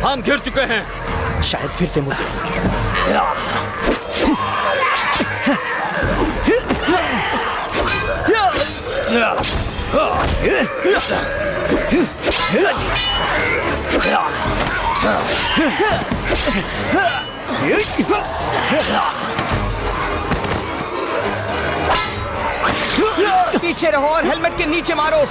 हम घिर चुके हैं। शायद फिर से मुर्दे। पीछे रहो और हेलमेट के नीचे मारो।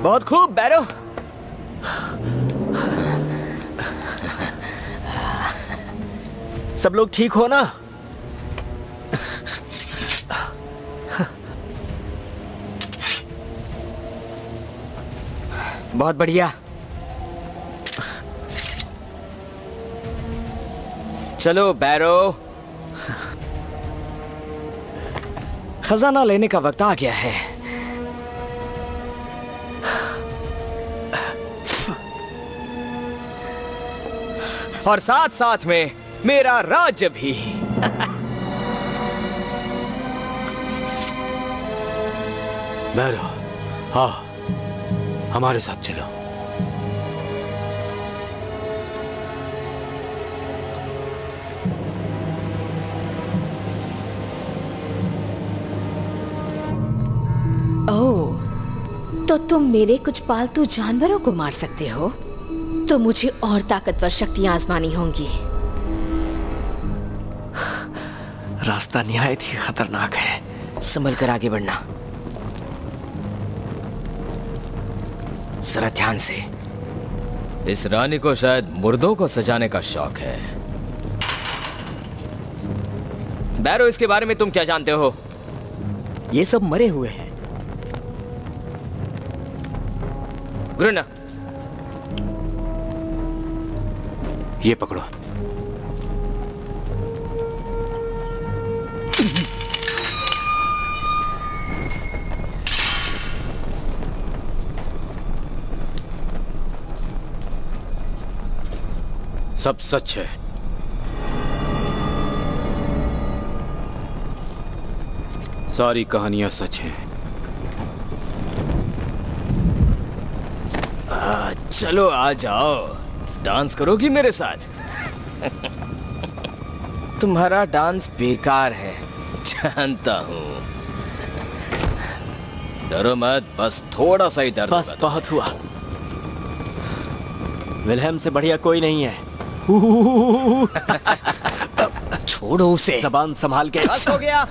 बहुत खूब बैरो। सब लोग ठीक हो ना? बहुत बढ़िया। चलो बैरो, खजाना लेने का वक्त आ गया है। और साथ साथ में मेरा राज्य भी। बैरो, हाँ, हमारे साथ चलो। ओह, तो तुम मेरे कुछ पालतू जानवरों को मार सकते हो? तो मुझे और ताकतवर शक्तियां आजमानी होंगी। रास्ता निहायत ही खतरनाक है। संभल कर आगे बढ़ना, जरा ध्यान से। इस रानी को शायद मुर्दों को सजाने का शौक है। बैरो, इसके बारे में तुम क्या जानते हो? ये सब मरे हुए हैं। ग्रुना, ये पकड़ो। सब सच है। सारी कहानियां सच हैं। चलो आ जाओ, डांस करोगी मेरे साथ? तुम्हारा डांस बेकार है, जानता हूं। डरो मत, बस थोड़ा सा ही दर्द बस होगा। बहुत हुआ। विल्हेम से बढ़िया कोई नहीं है। छोड़ो उसे। जबान संभाल के। बस हो गया।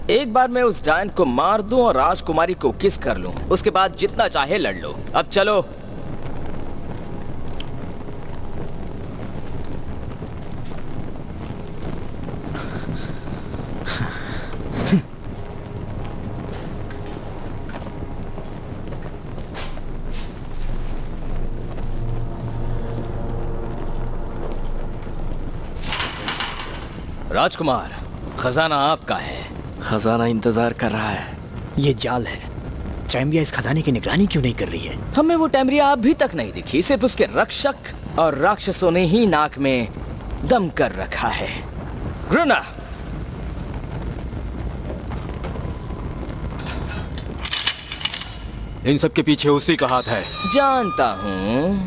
एक बार मैं उस डायन को मार दूं और राजकुमारी को किस कर लूं, उसके बाद जितना चाहे लड़ लो। अब चलो। राजकुमार, खजाना आपका है। खजाना इंतजार कर रहा है। ये जाल है। चैम्बिया इस खजाने की निगरानी क्यों नहीं कर रही है? हमें वो टैमरिया अभी तक नहीं दिखी, सिर्फ उसके रक्षक और राक्षसों ने ही नाक में दम कर रखा है। ग्रुना, इन सब के पीछे उसी का हाथ है। जानता हूं।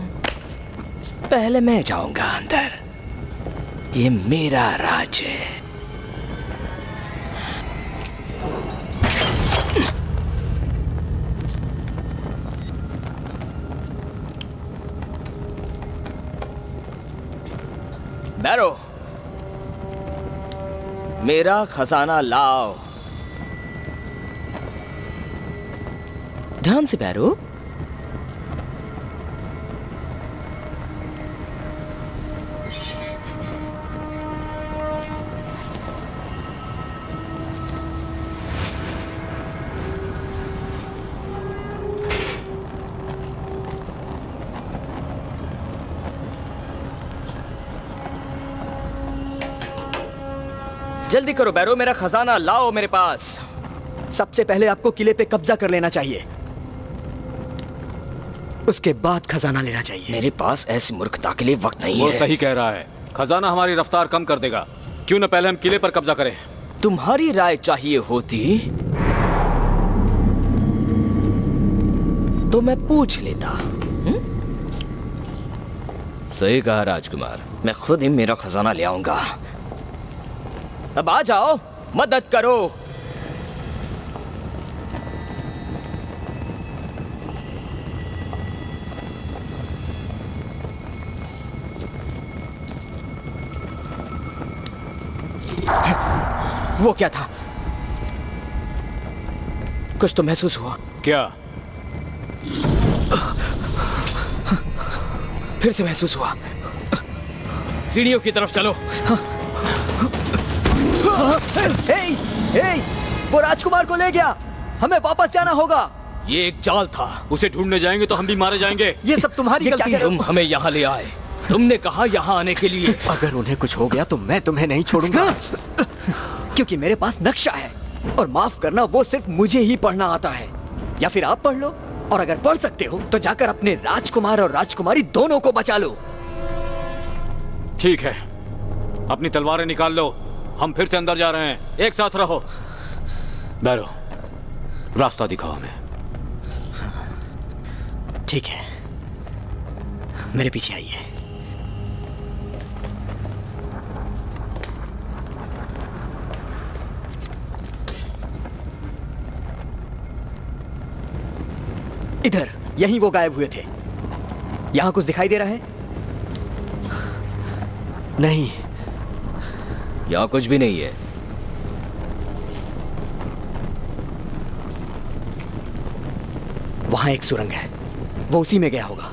पहले मैं जाऊंगा अंदर। ये मेरा राज है। बैरो, मेरा खजाना लाओ। ध्यान से बैरो। जल्दी करो बैरो, मेरा खजाना लाओ मेरे पास। सबसे पहले आपको किले पे कब्जा कर लेना चाहिए, उसके बाद खजाना लेना चाहिए। मेरे पास ऐसी मूर्खता के लिए वक्त नहीं वो है। सही कह रहा है। खजाना हमारी रफ्तार कम कर देगा। क्यों न पहले हम किले पर कब्जा करें। तुम्हारी राय चाहिए होती तो मैं पूछ लेता। सही कहा राजकुमार, मैं खुद ही मेरा खजाना ले आऊंगा। अब आ जाओ, मदद करो। वो क्या था? कुछ तो महसूस हुआ। क्या? फिर से महसूस हुआ। सीढ़ियों की तरफ चलो। वो राजकुमार को ले गया, हमें वापस जाना होगा। ये एक जाल था। उसे ढूंढने जाएंगे तो हम भी मारे जाएंगे। ये सब तुम्हारी गलती है। तुम हमें यहाँ ले आए, तुमने कहा यहाँ आने के लिए। अगर उन्हें कुछ हो गया तो मैं तुम्हें नहीं छोड़ूंगा। क्योंकि मेरे पास नक्शा है, और माफ करना वो सिर्फ मुझे ही पढ़ना आता है। या फिर आप पढ़ लो, और अगर पढ़ सकते हो तो जाकर अपने राजकुमार और राजकुमारी दोनों को बचा लो। ठीक है, अपनी तलवारें निकाल लो। हम फिर से अंदर जा रहे हैं। एक साथ रहो। बैरो, रास्ता दिखाओ हमें। ठीक है, मेरे पीछे आइए। इधर, यहीं वो गायब हुए थे। यहां कुछ दिखाई दे रहा है? नहीं। यहाँ कुछ भी नहीं है। वहां एक सुरंग है, वो उसी में गया होगा।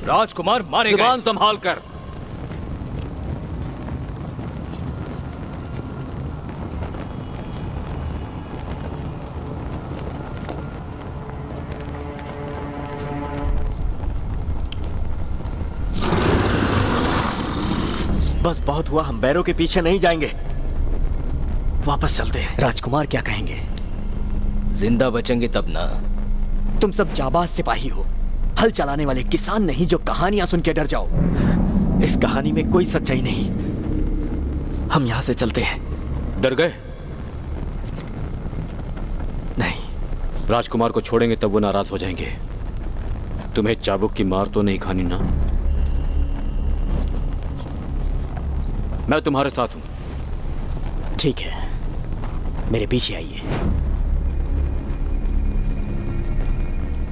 राजकुमार मारे गए। जुबान संभाल कर। बस बहुत हुआ, हम बैरों के पीछे नहीं जाएंगे, वापस चलते हैं। राजकुमार क्या कहेंगे? जिंदा बचेंगे तब ना। तुम सब जाबाज सिपाही हो, हल चलाने वाले किसान नहीं जो कहानियां सुन के डर जाओ। इस कहानी में कोई सच्चाई नहीं, हम यहां से चलते हैं। डर गए? नहीं। राजकुमार को छोड़ेंगे तब वो नाराज हो जाएंगे। तुम्हें चाबुक की मार तो नहीं खानी ना? मैं तुम्हारे साथ हूं। ठीक है, मेरे पीछे आइए।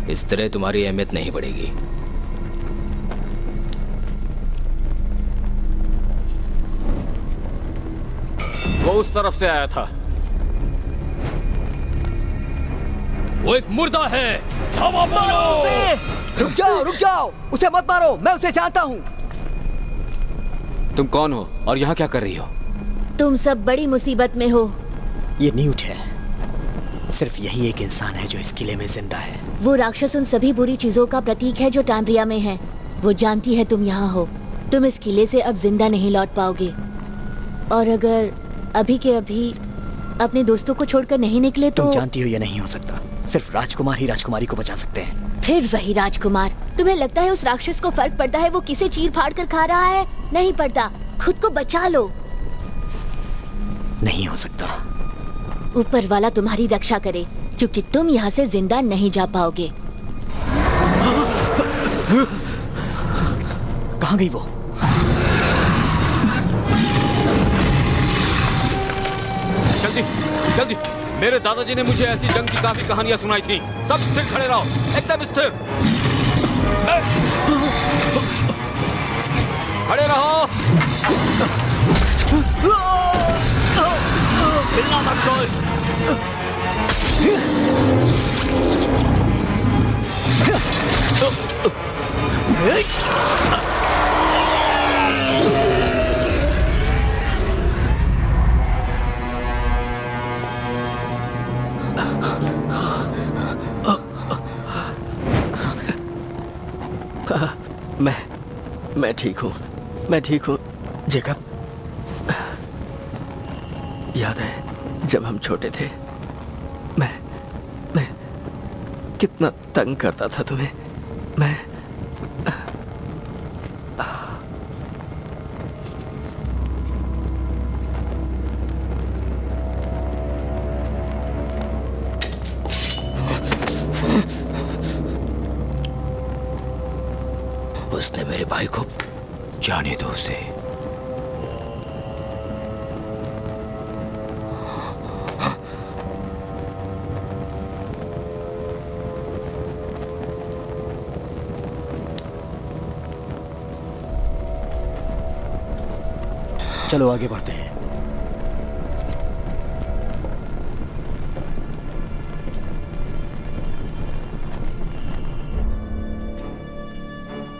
इस तरह तुम्हारी अहमियत नहीं बढ़ेगी। वो उस तरफ से आया था। वो एक मुर्दा है। धावा बोलो। रुक जाओ, उसे मत मारो, मैं उसे जानता हूँ। तुम कौन हो और यहाँ क्या कर रही हो? तुम सब बड़ी मुसीबत में हो। ये न्यूट है, सिर्फ यही एक इंसान है जो इस किले में जिंदा है। वो राक्षस उन सभी बुरी चीजों का प्रतीक है जो टाम्ब्रिया में है। वो जानती है तुम यहाँ हो। तुम इस किले से अब जिंदा नहीं लौट पाओगे, और अगर अभी के अभी अपने दोस्तों को छोड़कर नहीं निकले तो तुम जानती हो ये नहीं हो सकता, सिर्फ राजकुमार ही राजकुमारी को बचा सकते हैं। फिर वही राजकुमार। तुम्हें लगता है उस राक्षस को फर्क पड़ता है वो किसे चीर फाड़ कर खा रहा है? नहीं पड़ता। खुद को बचा लो। नहीं हो सकता। ऊपर वाला तुम्हारी रक्षा करे, क्योंकि तुम यहाँ से जिंदा नहीं जा पाओगे। कहाँ गई वो? जल्दी जल्दी, मेरे दादाजी ने मुझे ऐसी जंग की काफी कहानियां सुनाई थी। सब स्थिर खड़े रहो, एकदम स्थिर। खड़े रहो। हिलना मत कोई। मैं ठीक हूँ, मैं ठीक हूँ जेकब। याद है जब हम छोटे थे, मैं कितना तंग करता था तुम्हें। मैं उसने मेरे भाई को जाने दो उसे। चलो आगे बढ़ते हैं।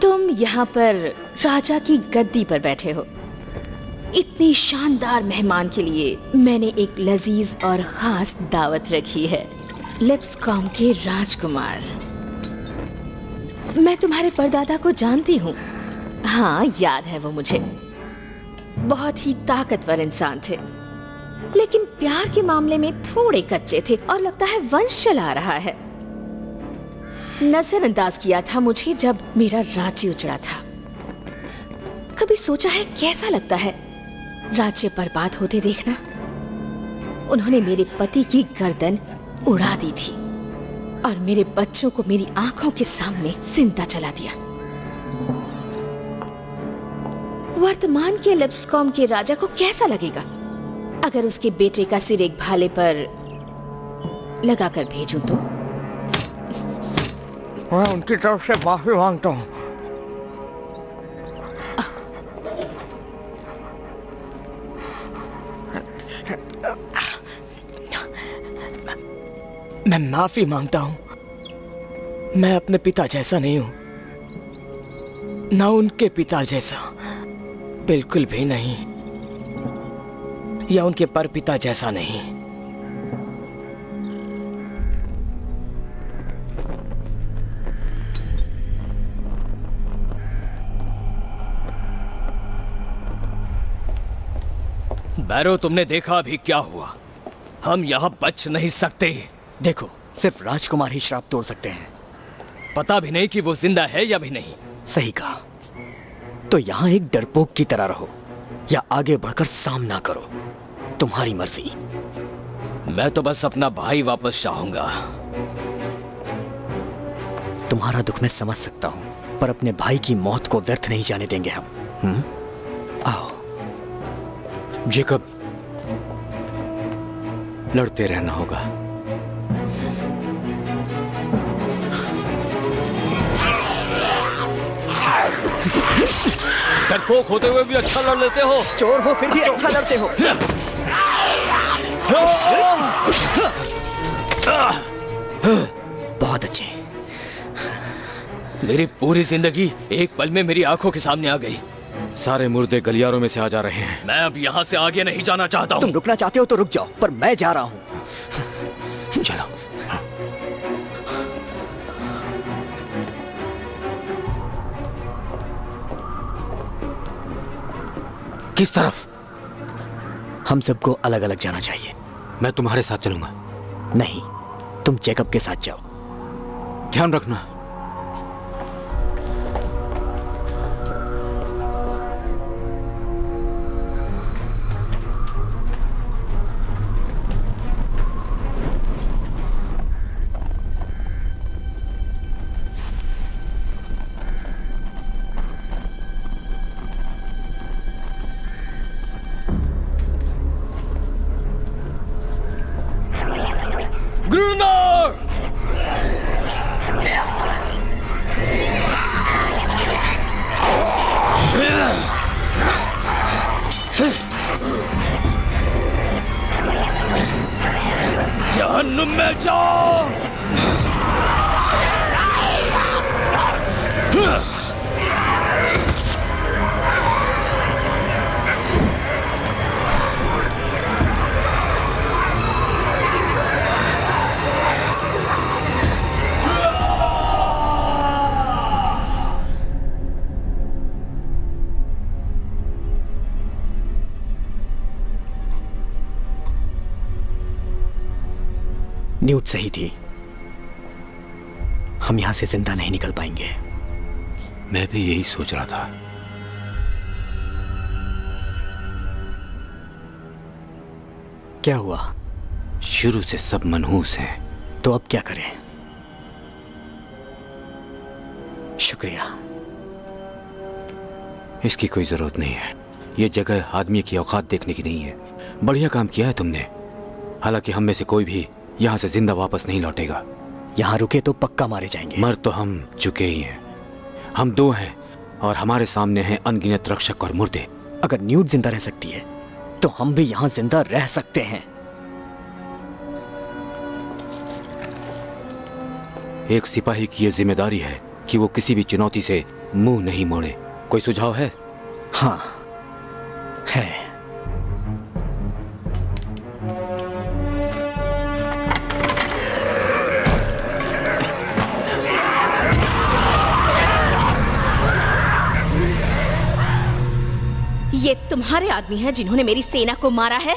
तुम यहाँ पर राजा की गद्दी पर बैठे हो। इतनी शानदार मेहमान के लिए मैंने एक लजीज और खास दावत रखी है। लिप्सकॉम के राजकुमार, मैं तुम्हारे परदादा को जानती हूँ। हाँ, याद है वो मुझे। बहुत ही ताकतवर इंसान थे, लेकिन प्यार के मामले में थोड़े कच्चे थे और लगता है वंश चला रहा है। नजरअंदाज किया था मुझे जब मेरा राज्य उजड़ा था। कभी सोचा है कैसा लगता है राज्य बर्बाद होते देखना? उन्होंने मेरे पति की गर्दन उड़ा दी थी और मेरे बच्चों को मेरी आंखों के सामने जिंदा जला दिया। वर्तमान के लिप्सकॉम के राजा को कैसा लगेगा अगर उसके बेटे का सिर एक भाले पर लगाकर भेजूं तो? मैं उनकी तरफ से माफी मांगता हूँ। मैं माफी मांगता हूँ। मैं अपने पिता जैसा नहीं हूं, ना उनके पिता जैसा, बिल्कुल भी नहीं, या उनके परपिता जैसा नहीं। बैरो, तुमने देखा अभी क्या हुआ। हम यहां बच नहीं सकते। देखो, सिर्फ राजकुमार ही श्राप तोड़ सकते हैं। पता भी नहीं कि वो जिंदा है या भी नहीं। सही कहा। तो यहाँ एक डरपोक की तरह रहो या आगे बढ़कर सामना करो, तुम्हारी मर्जी। मैं तो बस अपना भाई वापस चाहूंगा। तुम्हारा दुख मैं समझ सकता हूँ, पर अपने भाई की मौत को व्यर्थ नहीं जाने देंगे हम। आओ। जेकब, लड़ते रहना होगा। डरपोक होते हुए भी अच्छा लड़ लेते हो। चोर हो फिर भी अच्छा लड़ते हो। बहुत अच्छे। मेरी पूरी जिंदगी एक पल में मेरी आंखों के सामने आ गई। सारे मुर्दे गलियारों में से आ जा रहे हैं। मैं अब यहाँ से आगे नहीं जाना चाहता हूँ। तुम रुकना चाहते हो तो रुक जाओ, पर मैं जा रहा हूँ। चलो। किस तरफ? हम सबको अलग अलग जाना चाहिए। मैं तुम्हारे साथ चलूंगा। नहीं, तुम जेकब के साथ जाओ। ध्यान रखना। जहन्नुम में जाओ। न्यूट सही थी, हम यहां से जिंदा नहीं निकल पाएंगे। मैं भी यही सोच रहा था। क्या हुआ? शुरू से सब मनहूस हैं। तो अब क्या करें? शुक्रिया। इसकी कोई जरूरत नहीं है। ये जगह आदमी की औकात देखने की नहीं है। बढ़िया काम किया है तुमने। हालांकि हम में से कोई भी यहाँ से जिंदा वापस नहीं लौटेगा। यहाँ रुके तो पक्का मारे जाएंगे। मर तो हम चुके ही हैं। हम दो हैं और हमारे सामने हैं अनगिनत रक्षक और मुर्दे। अगर न्यूट जिंदा रह सकती है तो हम भी यहाँ जिंदा रह सकते हैं। एक सिपाही की यह जिम्मेदारी है कि वो किसी भी चुनौती से मुंह नहीं मोड़े। कोई सुझाव है? हाँ है। ये तुम्हारे आदमी हैं जिन्होंने मेरी सेना को मारा है?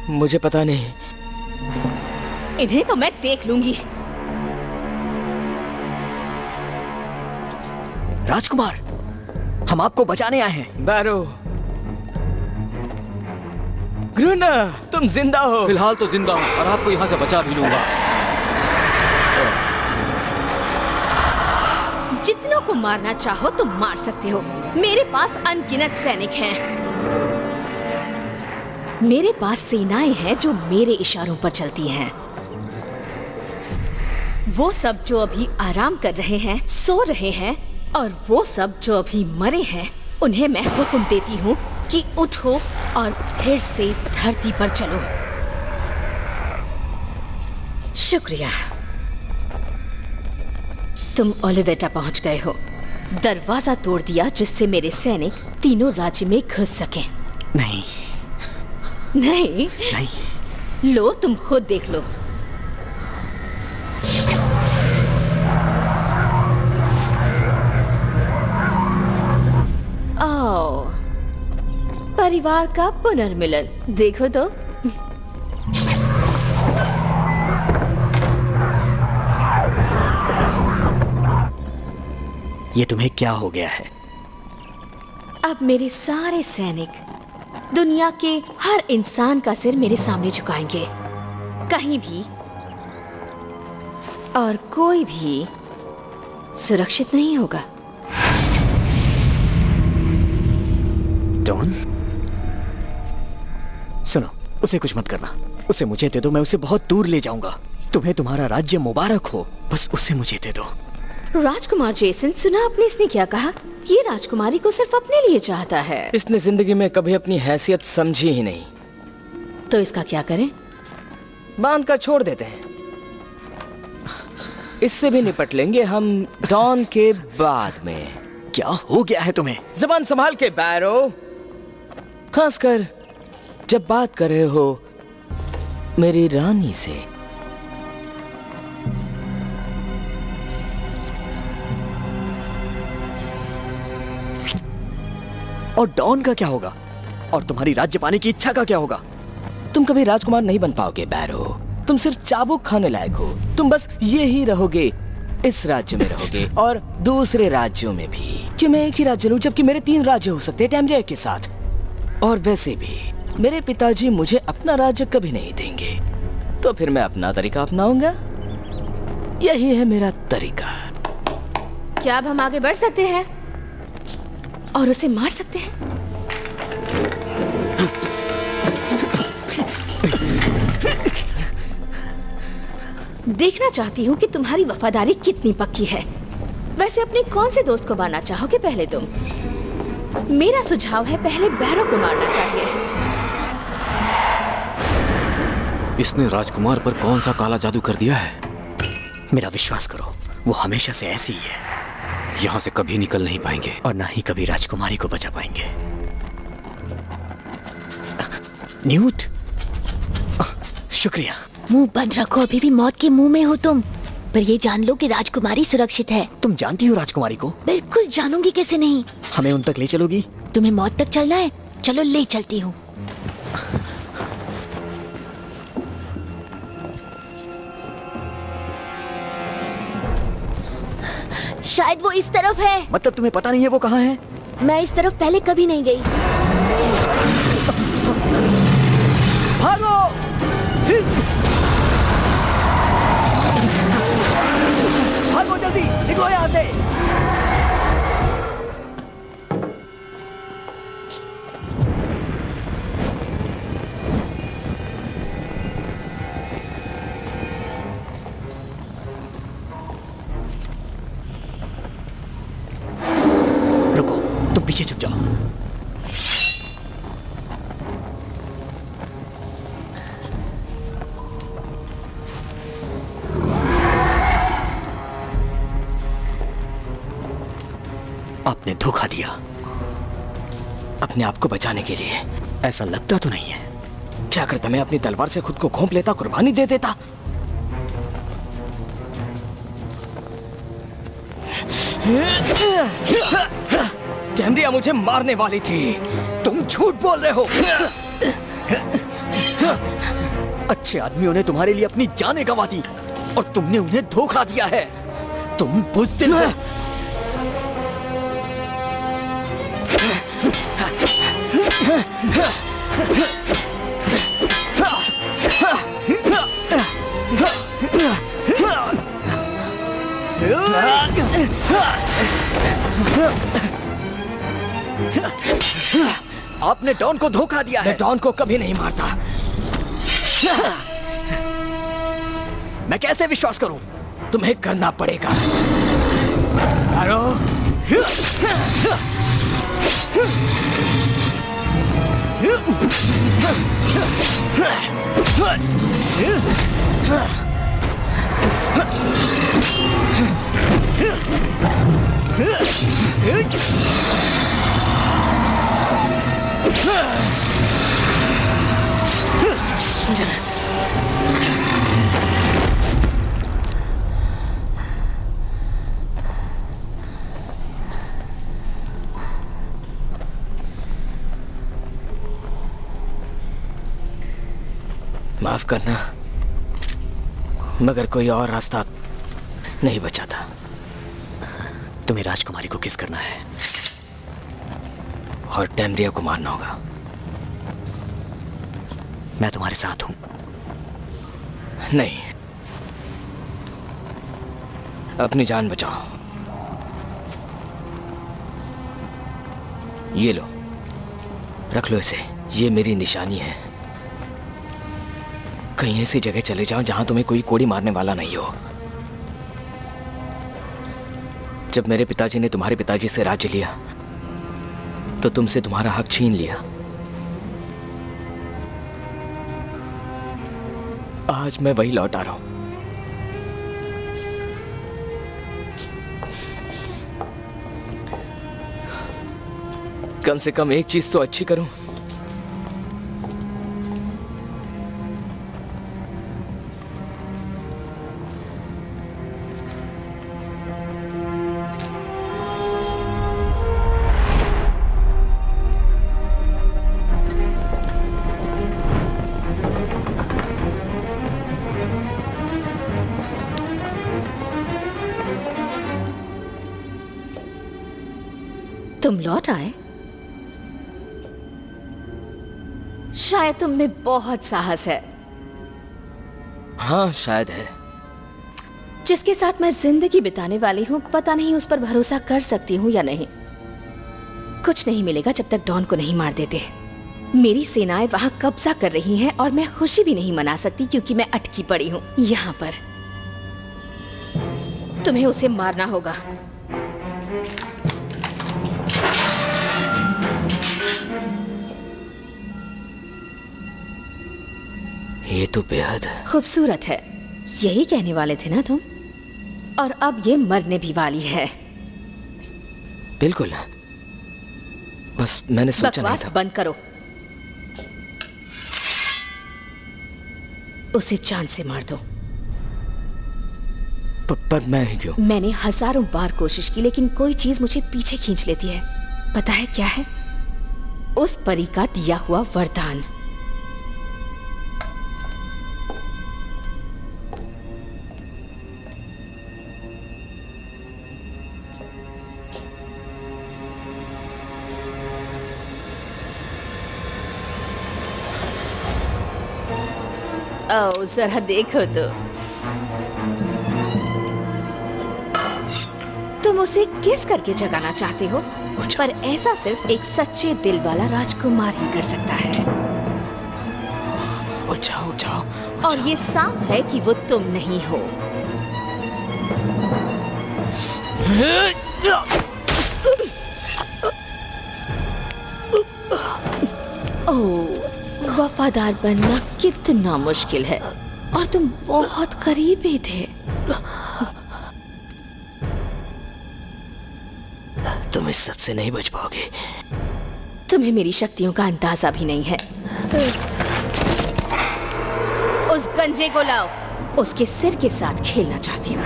मुझे पता नहीं। इन्हें तो मैं देख लूंगी। राजकुमार, हम आपको बचाने आए हैं। बैरो, ग्रुना, तुम जिंदा हो। फिलहाल तो जिंदा हूं और आपको यहाँ से बचा भी लूंगा। जितनों को मारना चाहो तुम मार सकते हो। मेरे पास अनगिनत सैनिक हैं। मेरे पास सेनाएं हैं जो मेरे इशारों पर चलती हैं। वो सब जो अभी आराम कर रहे हैं, सो रहे हैं, और वो सब जो अभी मरे हैं, उन्हें मैं हुक्म देती हूँ कि उठो और फिर से धरती पर चलो। शुक्रिया। तुम ओलिवेटा पहुंच गए हो। दरवाजा तोड़ दिया जिससे मेरे सैनिक तीनों राज्य में घुस सकें। नहीं नहीं? नहीं। लो तुम खुद देख लो। आओ, परिवार का पुनर्मिलन देखो तो। ये तुम्हें क्या हो गया है? अब मेरे सारे सैनिक दुनिया के हर इंसान का सिर मेरे सामने झुकाएंगे, कहीं भी और कोई भी सुरक्षित नहीं होगा। डॉन, सुनो, उसे कुछ मत करना। उसे मुझे दे दो, मैं उसे बहुत दूर ले जाऊंगा। तुम्हें तुम्हारा राज्य मुबारक हो, बस उसे मुझे दे दो। राजकुमार जेसन, सुना आपने इसने क्या कहा? ये राजकुमारी को सिर्फ अपने लिए चाहता है। इसने जिंदगी में कभी अपनी हैसियत समझी ही नहीं। तो इसका क्या करें? बांध कर छोड़ देते हैं। इससे भी निपट लेंगे हम डॉन के बाद में। क्या हो गया है तुम्हें? जबान संभाल के बैरो, खासकर जब बात कर रहे हो मेरी रानी से। और डॉन का क्या होगा? और तुम्हारी राज्य पाने की इच्छा का क्या होगा? तुम कभी राजकुमार नहीं बन पाओगे बैरो। तुम सिर्फ चाबुक खाने लायक हो। तुम बस ये ही रहोगे, इस राज्य में रहोगे और दूसरे राज्यों में भी। क्यों मैं एक ही राज्य लूं जबकि मेरे 3 राज्य हो सकते हैं टैमरिया के साथ। और वैसे भी मेरे पिताजी मुझे अपना राज्य कभी नहीं देंगे, तो फिर मैं अपना तरीका अपनाऊंगा। यही है मेरा तरीका। क्या अब हम आगे बढ़ सकते हैं और उसे मार सकते हैं? देखना चाहती हूँ कि तुम्हारी वफादारी कितनी पक्की है। वैसे अपने कौन से दोस्त को मारना चाहोगे पहले तुम? मेरा सुझाव है पहले बैरो को मारना चाहिए। इसने राजकुमार पर कौन सा काला जादू कर दिया है? मेरा विश्वास करो, वो हमेशा से ऐसी ही है। यहाँ से कभी निकल नहीं पाएंगे और ना ही कभी राजकुमारी को बचा पाएंगे। न्यूट, शुक्रिया। मुंह बंद रखो, अभी भी मौत के मुंह में हो तुम। पर ये जान लो कि राजकुमारी सुरक्षित है। तुम जानती हो राजकुमारी को? बिल्कुल जानूंगी, कैसे नहीं। हमें उन तक ले चलोगी? तुम्हें मौत तक चलना है? चलो ले चलती हूँ। शायद वो इस तरफ है। मतलब तुम्हें पता नहीं है वो कहाँ है? मैं इस तरफ पहले कभी नहीं गई। भागो! भागो जल्दी, निकलो यहाँ से। रुको, तुम पीछे छुप जाओ। आपने धोखा दिया अपने आप को बचाने के लिए। ऐसा लगता तो नहीं है। क्या करता मैं अपनी तलवार से खुद को घोंप लेता, कुर्बानी दे देता। टैमरिया मुझे मारने वाली थी। तुम झूठ बोल रहे हो। अच्छे आदमियों ने तुम्हारे लिए अपनी जानें गंवा दी और तुमने उन्हें धोखा दिया है। तुम बुज़दिल हो। आपने डॉन को धोखा दिया है। मैं डॉन को कभी नहीं मारता। मैं कैसे विश्वास करूं? तुम्हें करना पड़ेगा। अरो माफ करना, मगर कोई और रास्ता नहीं बचा था। तुम्हें राजकुमारी को किस करना है? और टैम्ब्रिया को मारना होगा। मैं तुम्हारे साथ हूं। नहीं, अपनी जान बचाओ। ये लो, रख लो इसे। ये मेरी निशानी है। कहीं ऐसी जगह चले जाओ जहां तुम्हें कोई कोड़ी मारने वाला नहीं हो। जब मेरे पिताजी ने तुम्हारे पिताजी से राज्य लिया तो तुमसे तुम्हारा हक छीन लिया। आज मैं वही लौटा रहा हूं। कम से कम एक चीज तो अच्छी करूं। तुम लौट आए? शायद तुम में बहुत साहस है। हाँ, शायद है। जिसके साथ मैं जिंदगी बिताने वाली हूँ, पता नहीं उस पर भरोसा कर सकती हूँ या नहीं। कुछ नहीं मिलेगा जब तक डॉन को नहीं मार देते। मेरी सेनाएं वहां कब्जा कर रही हैं और मैं खुशी भी नहीं मना सकती क्योंकि मैं अटकी पड़ी हूँ यहाँ पर। तुम्हें उसे मारना होगा। ये तो बेहद खूबसूरत है, यही कहने वाले थे ना तुम? और अब ये मरने भी वाली है। बिल्कुल, बस मैंने सोचा नहीं बकवास था। बंद करो। उसे जान से मार दो। पर मैं ही क्यों? मैंने हजारों बार कोशिश की लेकिन कोई चीज मुझे पीछे खींच लेती है। पता है क्या है? उस परी का दिया हुआ वरदान। ओ, जरा देखो तो। तुम उसे किस करके जगाना चाहते हो, पर ऐसा सिर्फ एक सच्चे दिल वाला राजकुमार ही कर सकता है। उठ जाओ, उठ जाओ, उठ और जाओ। ये साफ है कि वो तुम नहीं हो। ओह, वफादार बनना कितना मुश्किल है और तुम बहुत करीबी थे। तुम इस सबसे नहीं बच पाओगे। तुम्हें मेरी शक्तियों का अंदाजा भी नहीं है। उस गंजे को लाओ। उसके सिर के साथ खेलना चाहती हूँ।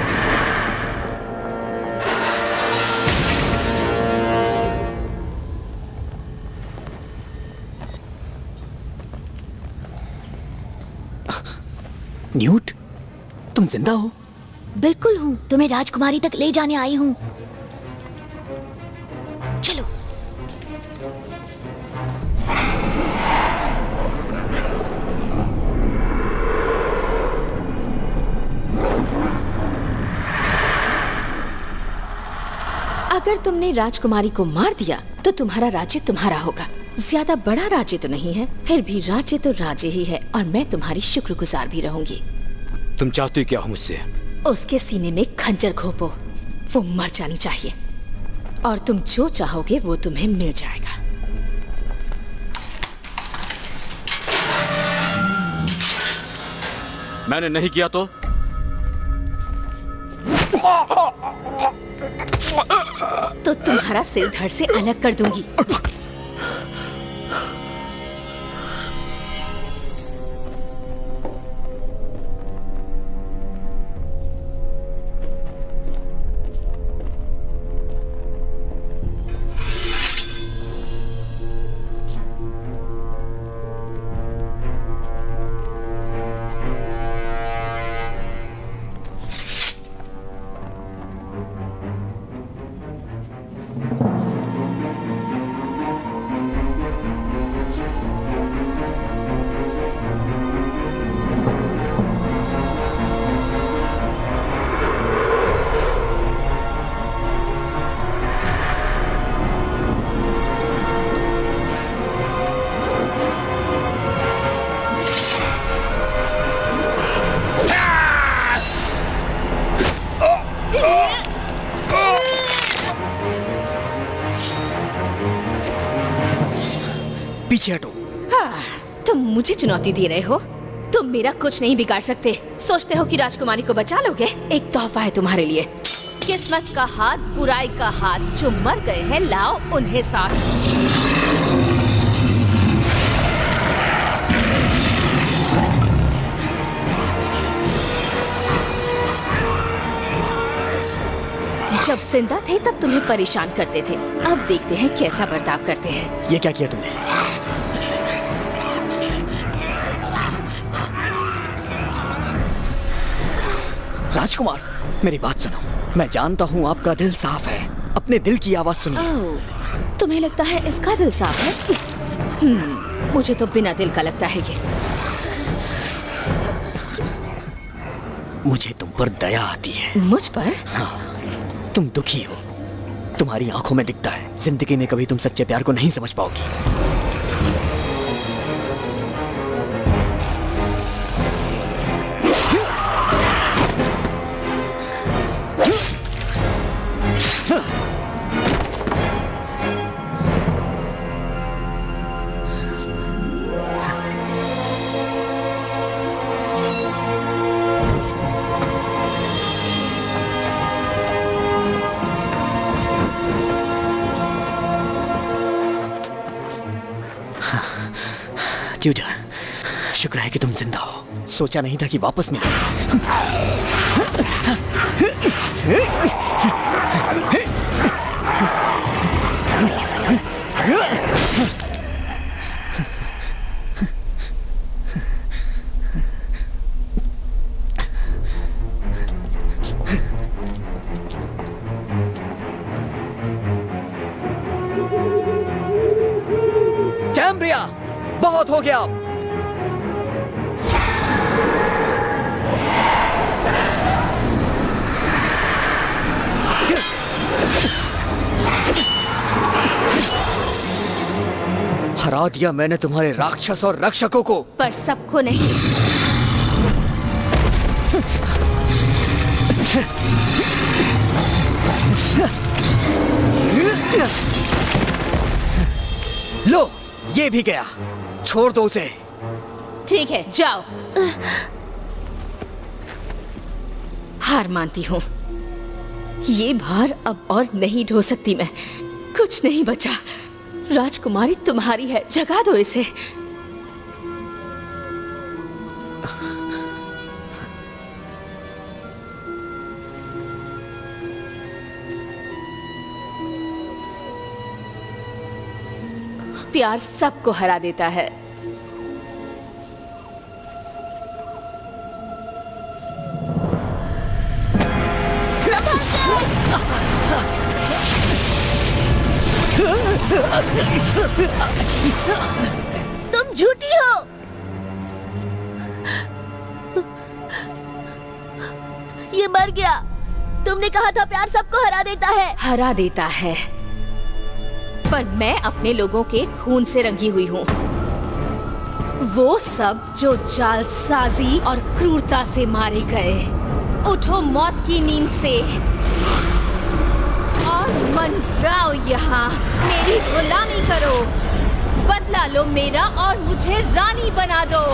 न्यूट, तुम जिंदा हो? बिल्कुल हूँ, तुम्हें राजकुमारी तक ले जाने आई हूँ। चलो। अगर तुमने राजकुमारी को मार दिया तो तुम्हारा राज्य तुम्हारा होगा। ज्यादा बड़ा राज्य तो नहीं है, फिर भी राज्य तो राज्य ही है और मैं तुम्हारी शुक्रगुजार भी रहूंगी। तुम चाहती क्या हो मुझसे? उसके सीने में खंजर घोपो, वो मर जानी चाहिए और तुम जो चाहोगे वो तुम्हें मिल जाएगा। मैंने नहीं किया तो? तो तुम्हारा सिर धड़ से अलग कर दूंगी। पीछे हटो। तुम मुझे चुनौती दे रहे हो? तुम मेरा कुछ नहीं बिगाड़ सकते। सोचते हो कि राजकुमारी को बचा लोगे? एक तोहफा है तुम्हारे लिए। किस्मत का हाथ, बुराई का हाथ, जो मर गए हैं लाओ उन्हें साथ। जब जिंदा थे तब तुम्हें परेशान करते थे, अब देखते हैं कैसा बर्ताव करते हैं। ये क्या किया तुमने? राजकुमार, मेरी बात सुनो। मैं जानता हूँ आपका दिल साफ है। अपने दिल की आवाज सुनिए। ओह, तुम्हें लगता है इसका दिल साफ है? मुझे तो बिना दिल का लगता है ये। मुझे तुम पर दया आती है। मुझ पर? हाँ, तुम दुखी हो। तुम्हारी आंखों में दिखता है। जिंदगी में कभी तुम सच्चे प्यार को नहीं समझ पाओगी। ट्यूटर, शुक्र है कि तुम जिंदा हो। सोचा नहीं था कि वापस मिलोगे। टैम्ब्रिया, बहुत हो गया अब। हरा दिया मैंने तुम्हारे राक्षस और रक्षकों को। पर सबको नहीं। लो, ये भी गया। छोड़ दो उसे। ठीक है, जाओ। हार मानती हूँ। ये भार अब और नहीं ढो सकती मैं। कुछ नहीं बचा। राजकुमारी तुम्हारी है, जगा दो इसे। प्यार सबको हरा देता है। तुम झूठी हो। ये मर गया। तुमने कहा था प्यार सबको हरा देता है। हरा देता है, पर मैं अपने लोगों के खून से रंगी हुई हूँ। वो सब जो जालसाजी और क्रूरता से मारे गए। उठो मौत की नींद से और मंडराओ यहाँ। मेरी गुलामी करो, बदला लो मेरा और मुझे रानी बना दो।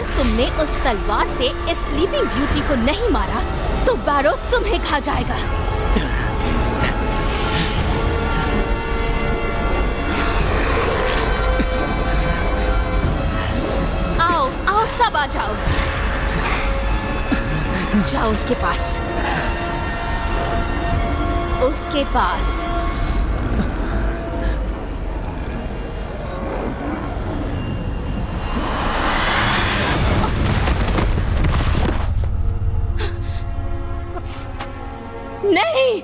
अगर तुमने उस तलवार से इस स्लीपिंग ब्यूटी को नहीं मारा तो बैरो तुम्हें खा जाएगा। आओ आओ सब आ जाओ। जाओ उसके पास, उसके पास। नहीं,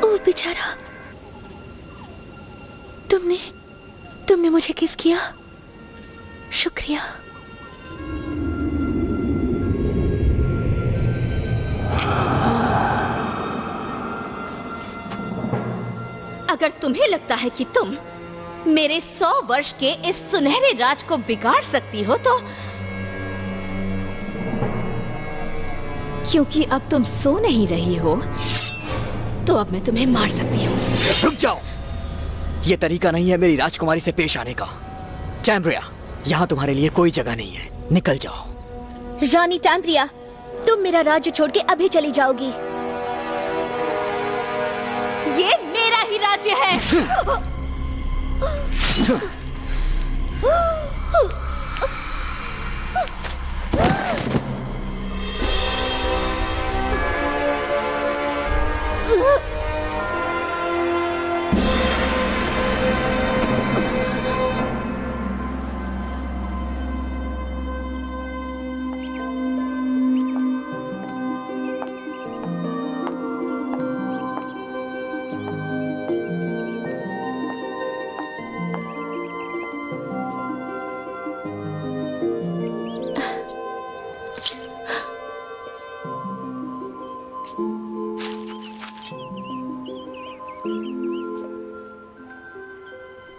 ओ बेचारा, तुमने मुझे किस किया? शुक्रिया। अगर तुम्हें लगता है कि तुम मेरे 100 वर्ष के इस सुनहरे राज को बिगाड़ सकती हो तो क्योंकि अब तुम सो नहीं रही हो तो अब मैं तुम्हें मार सकती हूँ। रुक जाओ, ये तरीका नहीं है मेरी राजकुमारी से पेश आने का। टैम्ब्रिया, यहाँ तुम्हारे लिए कोई जगह नहीं है, निकल जाओ। रानी टैम्ब्रिया, तुम मेरा राज्य छोड़ के अभी चली जाओगी। ये मेरा ही राज्य है।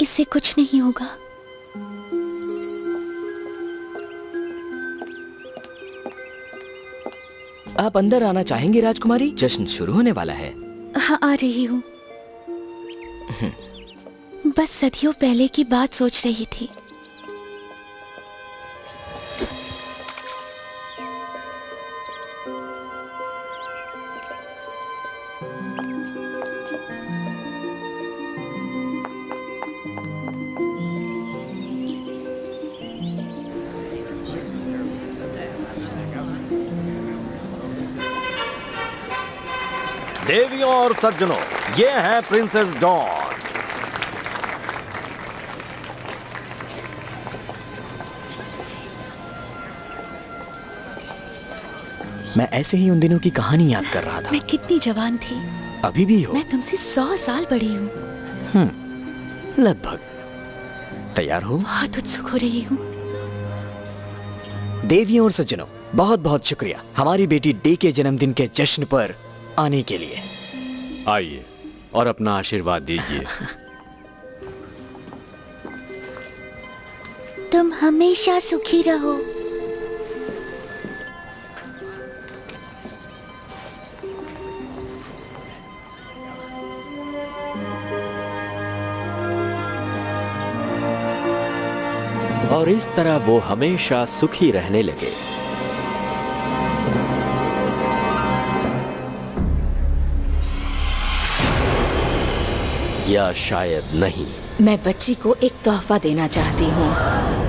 इससे कुछ नहीं होगा। आप अंदर आना चाहेंगे राजकुमारी? जश्न शुरू होने वाला है। हाँ, आ रही हूँ। बस सदियों पहले की बात सोच रही थी। देवियों और सज्जनों, ये है प्रिंसेस डॉन। मैं ऐसे ही उन दिनों की कहानी याद कर रहा था। मैं कितनी जवान थी। अभी भी हो? मैं तुमसे 100 साल बड़ी हूँ। लगभग। तैयार हो? बहुत उत्सुक हो रही हूँ। देवियों और सज्जनों, बहुत बहुत शुक्रिया हमारी बेटी डे के जन्मदिन के जश्न पर आने के लिए। आइए और अपना आशीर्वाद दीजिए। तुम हमेशा सुखी रहो। और इस तरह वो हमेशा सुखी रहने लगे। या शायद नहीं। मैं बच्ची को एक तोहफा देना चाहती हूँ।